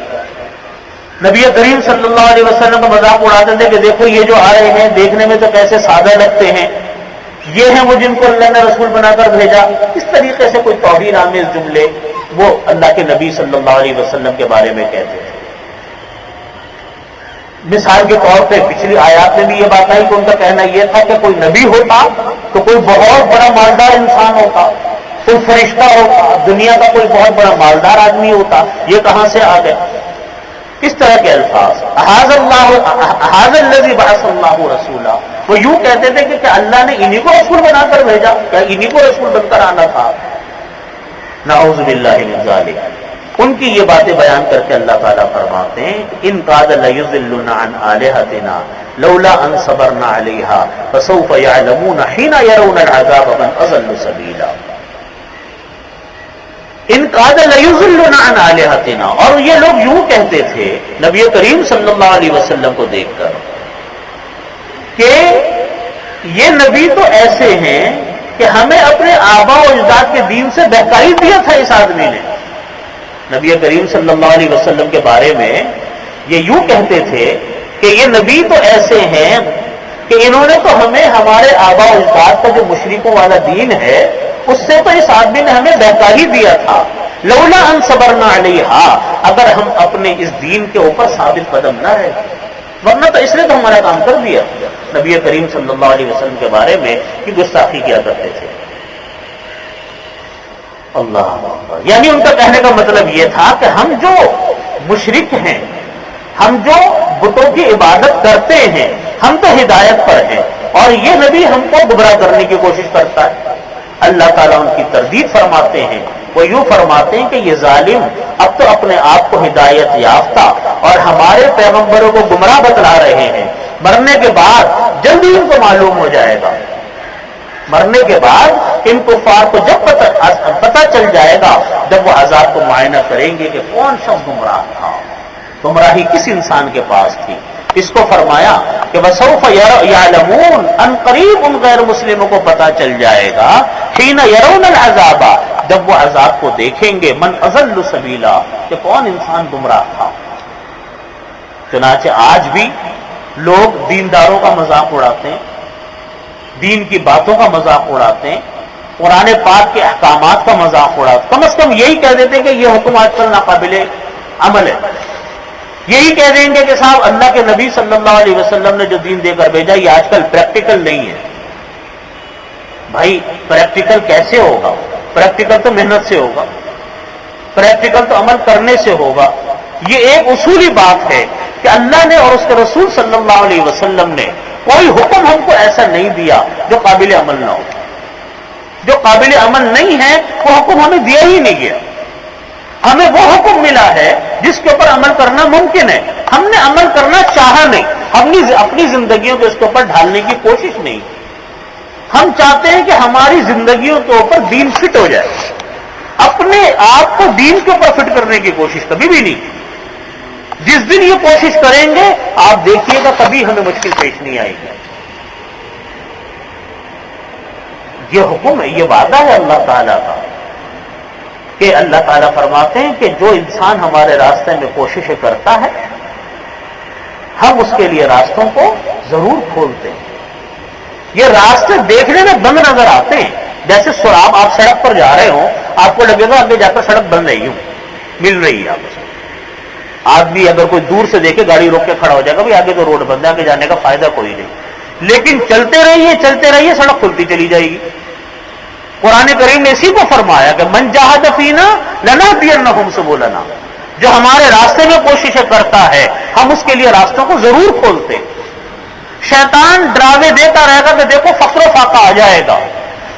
[SPEAKER 1] نبی کریم صلی اللہ علیہ وسلم کا مذاق اڑاتے تھے کہ دیکھو یہ جو آ رہے ہیں دیکھنے میں تو کیسے سادہ لگتے ہیں، یہ ہیں وہ جن کو اللہ نے رسول بنا کر بھیجا، اس طریقے سے کوئی توہین آمیز جملے وہ اللہ کے نبی صلی اللہ علیہ وسلم کے بارے میں کہتے تھے۔ مثال کے طور پہ پچھلی آیات میں بھی یہ بات آئی کہ ان کا کہنا یہ تھا کہ کوئی نبی ہوتا تو کوئی بہت بڑا مالدار انسان ہوتا، کوئی فرشتہ ہوتا، دنیا کا کوئی بہت بڑا مالدار آدمی ہوتا، یہ کہاں سے آ گئے؟ اس طرح کے الفاظ هذا الذي بعث الله رسولا، وہ یوں کہتے تھے کہ اللہ نے انہی کو رسول بنا کر بھیجا، کیا انہی کو رسول بن کر آنا تھا؟ نعوذ باللہ من ذالک۔ ان کی یہ باتیں بیان کر کے اللہ تعالیٰ فرماتے ہیں ان قاد لیضلنا عن آلہتنا لولا ان صبرنا علیہا فسوف یعلمون حین یرون العذاب من اضل سبیلا. ان قاد لیضلنا عن آلہتنا، اور یہ لوگ یوں کہتے تھے نبی کریم صلی اللہ علیہ وسلم کو دیکھ کر کہ یہ نبی تو ایسے ہیں کہ ہمیں اپنے آبا و اجداد کے دین سے بہکائی دیا تھا اس آدمی نے. نبی کریم صلی اللہ علیہ وسلم کے بارے میں یہ یوں کہتے تھے کہ یہ نبی تو ایسے ہیں کہ انہوں نے تو ہمیں ہمارے آبا و اجداد کا جو مشرکوں والا دین ہے اس سے تو اس آدمی نے ہمیں بہکائی دیا تھا. لولا ان صبرنا علیہا، اگر ہم اپنے اس دین کے اوپر ثابت قدم نہ رہے، ورنہ تو اس نے تو ہمارا کام کر دیا. نبی کریم صلی اللہ علیہ وسلم کے بارے میں کہ گستاخی کیا کرتے تھے. اللہ اکبر. یعنی ان کا کہنے کا مطلب یہ تھا کہ ہم جو مشرک ہیں، ہم جو بتوں کی عبادت کرتے ہیں، ہم تو ہدایت پر ہیں اور یہ نبی ہم کو گمراہ کرنے کی کوشش کرتا ہے. اللہ تعالیٰ ان کی تردید فرماتے ہیں، وہ یوں فرماتے ہیں کہ یہ ظالم اب تو اپنے آپ کو ہدایت یافتہ اور ہمارے پیغمبروں کو گمراہ بتلا رہے ہیں. مرنے کے بعد جلدی ان کو معلوم ہو جائے گا، مرنے کے بعد ان کفار کو جب پتہ چل جائے گا، جب وہ عذاب کو معائنہ کریں گے کہ کون شخص گمراہ تھا، گمراہی کس انسان کے پاس تھی. اس کو فرمایا کہ وسوف یعلمون، ان قریب ان غیر مسلموں کو پتہ چل جائے گا، حین یرون العذاب، جب وہ عذاب کو دیکھیں گے، من اضل سبیلا، کہ کون انسان گمراہ تھا. چنانچہ آج بھی لوگ دینداروں کا مذاق اڑاتے ہیں، دین کی باتوں کا مذاق اڑاتے ہیں، قرآن پاک کے احکامات کا مذاق اڑاتے ہیں. کم از کم یہی کہہ دیتے ہیں کہ یہ حکم آج کل ناقابل عمل ہے. یہی کہہ دیں گے کہ صاحب اللہ کے نبی صلی اللہ علیہ وسلم نے جو دین دے کر بھیجا یہ آج کل پریکٹیکل نہیں ہے. بھائی پریکٹیکل کیسے ہوگا؟ پریکٹیکل تو محنت سے ہوگا، پریکٹیکل تو عمل کرنے سے ہوگا. یہ ایک اصولی بات ہے کہ اللہ نے اور اس کے رسول صلی اللہ علیہ وسلم نے کوئی حکم ہم کو ایسا نہیں دیا جو قابل عمل نہ ہو. جو قابل عمل نہیں ہے وہ حکم ہمیں دیا ہی نہیں گیا. ہمیں وہ حکم ملا ہے جس کے اوپر عمل کرنا ممکن ہے. ہم نے عمل کرنا چاہا نہیں، ہم نے اپنی زندگیوں کو اس کے اوپر ڈھالنے کی کوشش نہیں. ہم چاہتے ہیں کہ ہماری زندگیوں کے اوپر دین فٹ ہو جائے. اپنے آپ کو دین کے اوپر فٹ کرنے کی کوشش کبھی بھی نہیں. جس دن یہ کوشش کریں گے آپ دیکھیے گا کبھی ہمیں مشکل پیش نہیں آئے گی. یہ حکم ہے، یہ وعدہ ہے اللہ تعالیٰ کا کہ اللہ تعالیٰ فرماتے ہیں کہ جو انسان ہمارے راستے میں کوششیں کرتا ہے ہم اس کے لیے راستوں کو ضرور کھولتے ہیں. یہ راستے دیکھنے میں بند نظر آتے ہیں، جیسے سراب. آپ سڑک پر جا رہے ہوں، آپ کو لگے گا آگے جا کر سڑک بن رہی ہوں، مل رہی ہے آپ سے. آدمی اگر کوئی دور سے دیکھے گاڑی روک کے کھڑا ہو جائے گا بھی آگے تو روڈ بند ہے، آگے جانے کا فائدہ کوئی نہیں. لیکن چلتے رہیے سڑک کھلتی چلی جائے گی. قرآن کریم نے اسی کو فرمایا کہ من جاہد فینا لنہدینہم سبلنا، جو ہمارے راستے میں کوششیں کرتا ہے ہم اس کے لیے راستوں کو ضرور کھولتے. شیطان ڈراوے دیتا رہے گا کہ دیکھو فقر و فاقہ آ جائے گا،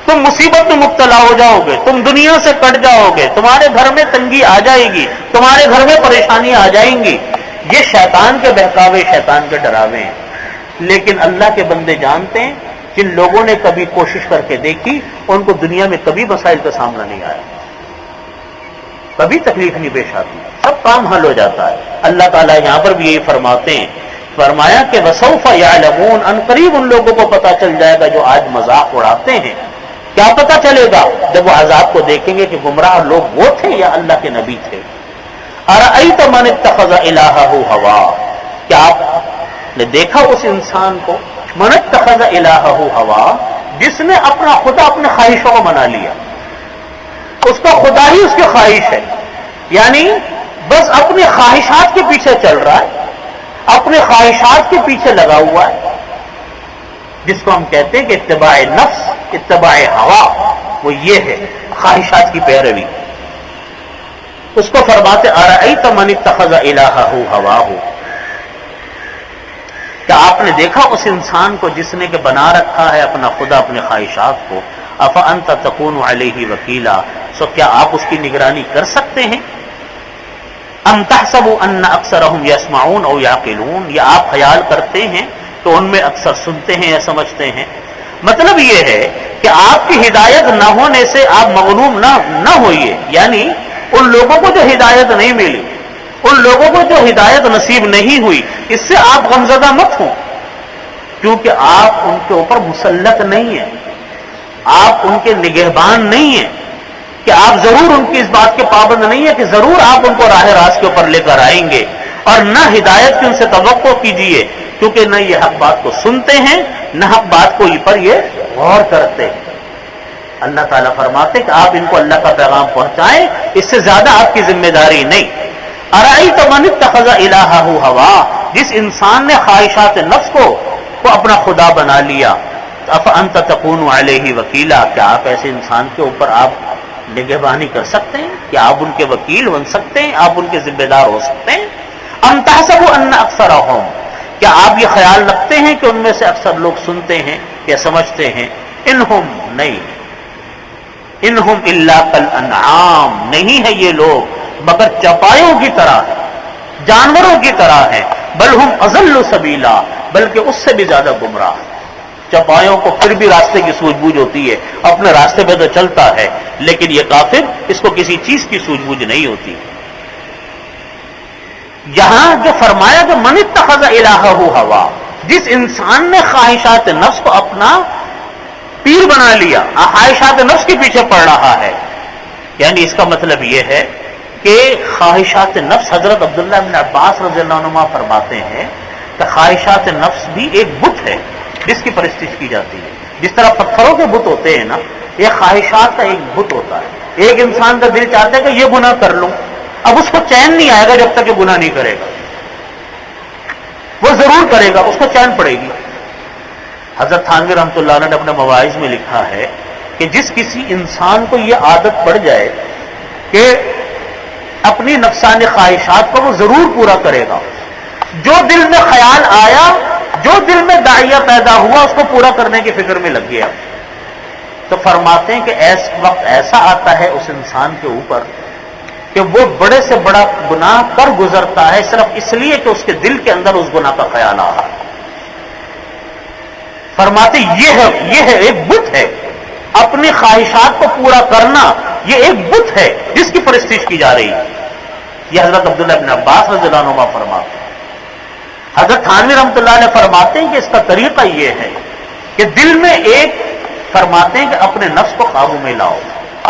[SPEAKER 1] تم مصیبت میں مبتلا ہو جاؤ گے، تم دنیا سے کٹ جاؤ گے، تمہارے گھر میں تنگی آ جائے گی، تمہارے گھر میں پریشانیاں آ جائیں گی. یہ شیطان کے بہکاوے، شیطان کے ڈراوے ہیں. لیکن اللہ کے بندے جانتے ہیں جن لوگوں نے کبھی کوشش کر کے دیکھی ان کو دنیا میں کبھی مسائل کا سامنا نہیں آیا، کبھی تکلیف نہیں پیش آتی، سب کام حل ہو جاتا ہے. اللہ تعالیٰ یہاں پر بھی یہی فرماتے ہیں، فرمایا کہ وسوف یعلمون، ان قریب ان لوگوں کو پتہ چل جائے گا جو آج مذاق اڑاتے ہیں. کیا پتہ چلے گا؟ جب وہ عذاب کو دیکھیں گے کہ گمراہ لوگ وہ تھے یا اللہ کے نبی تھے. ارأیت من اتخذ الہہ ہوا، کیا آپ نے دیکھا اس انسان کو، من اتخذ الہہ ہوا، جس نے اپنا خدا اپنے خواہشوں کو بنا لیا. اس کا خدا ہی اس کی خواہش ہے، یعنی بس اپنی خواہشات کے پیچھے چل رہا ہے، اپنے خواہشات کے پیچھے لگا ہوا ہے، جس کو ہم کہتے ہیں کہ اتباع نفس، اتباع ہوا، وہ یہ ہے خواہشات کی پیروی. اس کو فرماتے ارأیت من اتخذ الہہ ہواہ، کیا آپ نے دیکھا اس انسان کو جس نے کہ بنا رکھا ہے اپنا خدا اپنے خواہشات کو. افانت تکون علیہ وکیلا، سو کیا آپ اس کی نگرانی کر سکتے ہیں؟ ام تحسبوا ان اکثرهم یسمعون او یعقلون، یا آپ خیال کرتے ہیں تو ان میں اکثر سنتے ہیں یا سمجھتے ہیں. مطلب یہ ہے کہ آپ کی ہدایت نہ ہونے سے آپ مغلوب نہ ہوئیے، یعنی ان لوگوں کو جو ہدایت نہیں ملی، ان لوگوں کو جو ہدایت نصیب نہیں ہوئی، اس سے آپ غمزدہ مت ہوں، کیونکہ آپ ان کے اوپر مسلط نہیں ہیں، آپ ان کے نگہبان نہیں ہیں، کہ آپ ضرور ان کی اس بات کے پابند نہیں ہیں کہ ضرور آپ ان کو راہ راست کے اوپر لے کر آئیں گے. اور نہ ہدایت کی ان سے توقع کیجیے، کیونکہ نہ یہ حق بات کو سنتے ہیں، نہ حق بات کو پر یہ غور کرتے ہیں. اللہ تعالیٰ فرماتے کہ آپ ان کو اللہ کا پیغام پہنچائیں، اس سے زیادہ آپ کی ذمہ داری نہیں. ارأیت من اتخذ الہہ ہوا، جس انسان نے خواہشات نفس کو اپنا خدا بنا لیا، افانت تکون علیہ وکیلا، کیا آپ ایسے انسان کے اوپر آپ نگہبانی کر سکتے ہیں؟ کیا آپ ان کے وکیل بن سکتے ہیں؟ آپ ان کے ذمہ دار ہو سکتے ہیں؟ ام تحسبوا ان اکثرهم، کیا آپ یہ خیال رکھتے ہیں کہ ان میں سے اکثر لوگ سنتے ہیں یا سمجھتے ہیں؟ انہم، نہیں، انہم الا کالانعام، نہیں ہے یہ لوگ مگر چپایوں کی طرح ہے، جانوروں کی طرح ہے. بل ہم اضل سبیلا، بلکہ اس سے بھی زیادہ گمراہ ہے. چپایوں کو پھر بھی راستے کی سوجھ بوجھ ہوتی ہے، اپنے راستے پہ تو چلتا ہے، لیکن یہ کافر اس کو کسی چیز کی سوجھ بوجھ نہیں ہوتی. یہاں جو فرمایا کہ من اتخذ الہہ ہوا، جس انسان نے خواہشات نفس کو اپنا پیر بنا لیا، خواہشات نفس کے پیچھے پڑ رہا ہے، یعنی اس کا مطلب یہ ہے کہ خواہشات نفس، حضرت عبداللہ بن عباس رضی اللہ عنہما فرماتے ہیں کہ خواہشات نفس بھی ایک بت ہے جس کی پرستش کی جاتی ہے. جس طرح پتھروں کے بت ہوتے ہیں نا، یہ خواہشات کا ایک بت ہوتا ہے. ایک انسان کا دل چاہتا ہے کہ یہ گناہ کر لوں، اب اس کو چین نہیں آئے گا جب تک یہ گناہ نہیں کرے گا، وہ ضرور کرے گا، اس کو چین پڑے گی. حضرت تھانوی رحمۃ اللہ علیہ نے اپنے مواعظ میں لکھا ہے کہ جس کسی انسان کو یہ عادت پڑ جائے کہ اپنی نفسانی خواہشات کو وہ ضرور پورا کرے گا، جو دل میں خیال آیا، جو دل میں داعیہ پیدا ہوا، اس کو پورا کرنے کی فکر میں لگ گیا، تو فرماتے ہیں کہ وقت ایسا آتا ہے اس انسان کے اوپر کہ وہ بڑے سے بڑا گناہ کر گزرتا ہے صرف اس لیے کہ اس کے دل کے اندر اس گناہ کا خیال آ رہا ہے. فرماتے یہ ہے ایک بت ہے، اپنی خواہشات کو پورا کرنا یہ ایک بت ہے جس کی پرستش کی جا رہی ہے. یہ حضرت عبداللہ بن عباس رضی اللہ عنہ فرماتے ہیں. حضرت تھانوی رحمۃ اللہ علیہ فرماتے ہیں کہ اس کا طریقہ یہ ہے کہ دل میں ایک، فرماتے ہیں کہ اپنے نفس کو قابو میں لاؤ.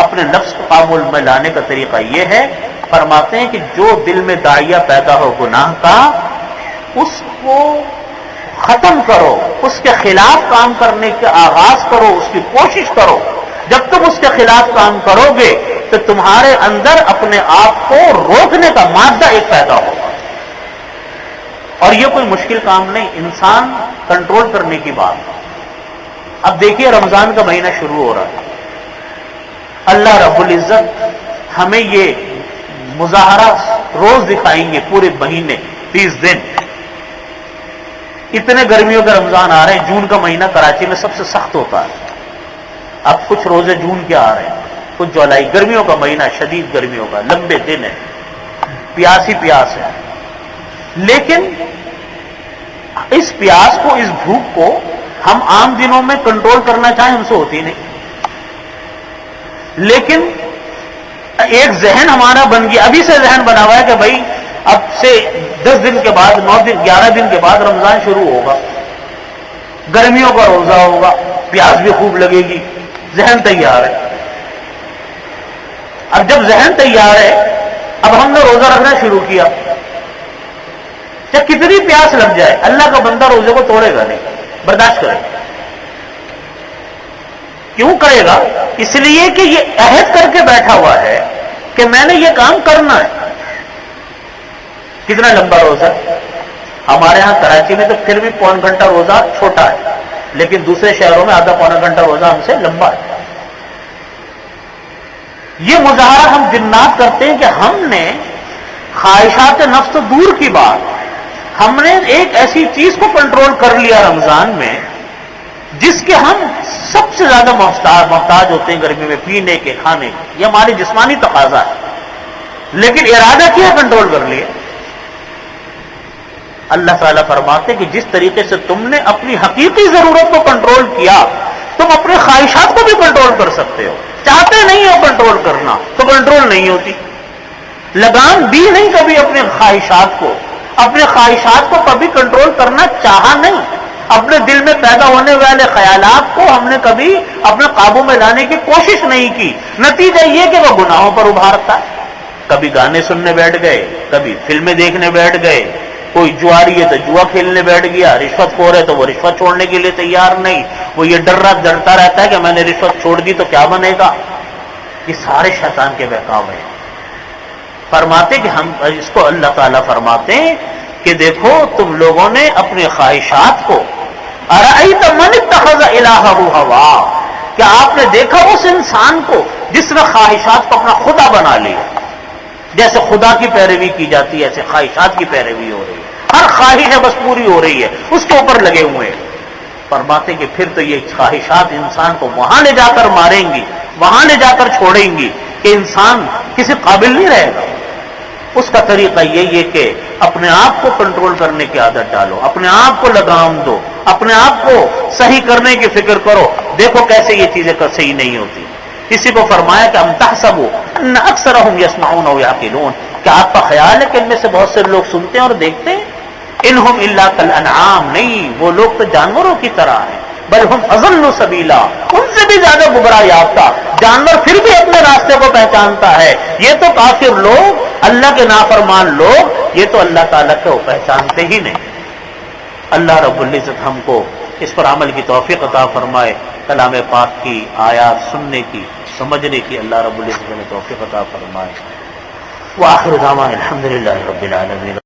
[SPEAKER 1] اپنے نفس کو قابو میں لانے کا طریقہ یہ ہے، فرماتے ہیں کہ جو دل میں داعیہ پیدا ہو گناہ کا، اس کو ختم کرو، اس کے خلاف کام کرنے کا آغاز کرو، اس کی کوشش کرو. جب تم اس کے خلاف کام کرو گے تو تمہارے اندر اپنے آپ کو روکنے کا مادہ ایک پیدا ہوگا. اور یہ کوئی مشکل کام نہیں، انسان کنٹرول کرنے کی بات. اب دیکھیے رمضان کا مہینہ شروع ہو رہا ہے، اللہ رب العزت ہمیں یہ مظاہرہ روز دکھائیں گے، پورے مہینے 30 دن. اتنے گرمیوں کے رمضان آ رہے ہیں، جون کا مہینہ کراچی میں سب سے سخت ہوتا ہے. اب کچھ روزے جون کے آ رہے ہیں، کچھ جولائی، گرمیوں کا مہینہ، شدید گرمیوں کا، لمبے دن ہے، پیاس ہی پیاس ہے. لیکن اس پیاس کو، اس بھوک کو ہم عام دنوں میں کنٹرول کرنا چاہیں ہم سے ہوتی نہیں. لیکن ایک ذہن ہمارا بن گیا، ابھی سے ذہن بنا ہوا ہے کہ بھائی اب سے 10 دن کے بعد، 9 دن، 11 دن کے بعد رمضان شروع ہوگا، گرمیوں کا روزہ ہوگا، پیاس بھی خوب لگے گی. ذہن تیار ہے. اب جب ذہن تیار ہے، اب ہم نے روزہ رکھنا شروع کیا، چاہے کتنی پیاس لگ جائے، اللہ کا بندہ روزے کو توڑے گا نہیں، برداشت کرے گا. کیوں کرے گا؟ اس لیے کہ یہ عہد کر کے بیٹھا ہوا ہے کہ میں نے یہ کام کرنا ہے. کتنا لمبا روزہ؟ ہمارے ہاں کراچی میں تو پھر بھی پون گھنٹہ روزہ چھوٹا ہے، لیکن دوسرے شہروں میں آدھا پونا گھنٹہ روزہ ہم سے لمبا ہے. یہ مظاہرہ ہم جنات کرتے ہیں کہ ہم نے خواہشات نفس تو دور کی بات، ہم نے ایک ایسی چیز کو کنٹرول کر لیا رمضان میں جس کے ہم سب سے زیادہ محتاج ہوتے ہیں گرمی میں، پینے کے، کھانے کے. یہ ہماری جسمانی تقاضا ہے. لیکن ارادہ کیا کنٹرول کر لیا. اللہ تعالیٰ فرماتے کہ جس طریقے سے تم نے اپنی حقیقی ضرورت کو کنٹرول کیا تم اپنے خواہشات کو بھی کنٹرول کر سکتے ہو. چاہتے نہیں ہو کنٹرول کرنا تو کنٹرول نہیں ہوتی. لگام دی نہیں کبھی اپنے خواہشات کو، اپنے خواہشات کو کبھی کنٹرول کرنا چاہا نہیں. اپنے دل میں پیدا ہونے والے خیالات کو ہم نے کبھی اپنے قابو میں لانے کی کوشش نہیں کی. نتیجہ یہ کہ وہ گناہوں پر ابھارتا ہے. کبھی گانے سننے بیٹھ گئے، کبھی فلمیں دیکھنے بیٹھ گئے، کوئی جواری ہے تو جوا کھیلنے بیٹھ گیا، رشوت خور ہے تو وہ رشوت چھوڑنے کے لیے تیار نہیں. وہ یہ ڈرتا رہتا ہے کہ میں نے رشوت چھوڑ دی تو کیا بنے گا. یہ سارے شیطان کے بہکاوے ہیں. فرماتے کہ ہم اس کو اللہ تعالیٰ فرماتے ہیں کہ دیکھو تم لوگوں نے اپنے خواہشات کو ارأیت من اتخذ الہہ ہوا، کیا آپ نے دیکھا اس انسان کو جس نے خواہشات کو اپنا خدا بنا لیا. جیسے خدا کی پیروی کی جاتی ہے ایسے خواہشات کی پیروی ہو رہی ہے. ہر خواہش بس پوری ہو رہی ہے، اس کے اوپر لگے ہوئے ہیں. فرماتے کہ پھر تو یہ خواہشات انسان کو وہاں لے جا کر ماریں گی، وہاں لے جا کر چھوڑیں گی کہ انسان کسی قابل نہیں رہے گا. اس کا طریقہ یہی ہے کہ اپنے آپ کو کنٹرول کرنے کی عادت ڈالو، اپنے آپ کو لگام دو، اپنے آپ کو صحیح کرنے کی فکر کرو. دیکھو کیسے یہ چیزیں صحیح نہیں ہوتی. کسی کو فرمایا کہ ام تحسبوا ان اکثرهم يسمعون او يعقلون، کیا آپ کا خیال ہے کہ ان میں سے بہت سے لوگ سنتے ہیں اور دیکھتے ہیں؟ انہم الا کالانعام، نہیں وہ لوگ تو جانوروں کی طرح ہیں. بل ہم اضل سبیلا، ان سے بھی زیادہ گمراہ یافتہ. جانور پھر بھی اپنے راستے کو پہچانتا ہے، یہ تو کافر لوگ، اللہ کے نافرمان لوگ، یہ تو اللہ تعالیٰ کو پہچانتے ہی نہیں. اللہ رب العزت ہم کو اس پر عمل کی توفیق عطا فرمائے. کلام پاک کی آیات سننے کی، سمجھنے کی اللہ رب العزت نے توفیق عطا فرمائے. وآخر دعوانا الحمدللہ رب العالمین.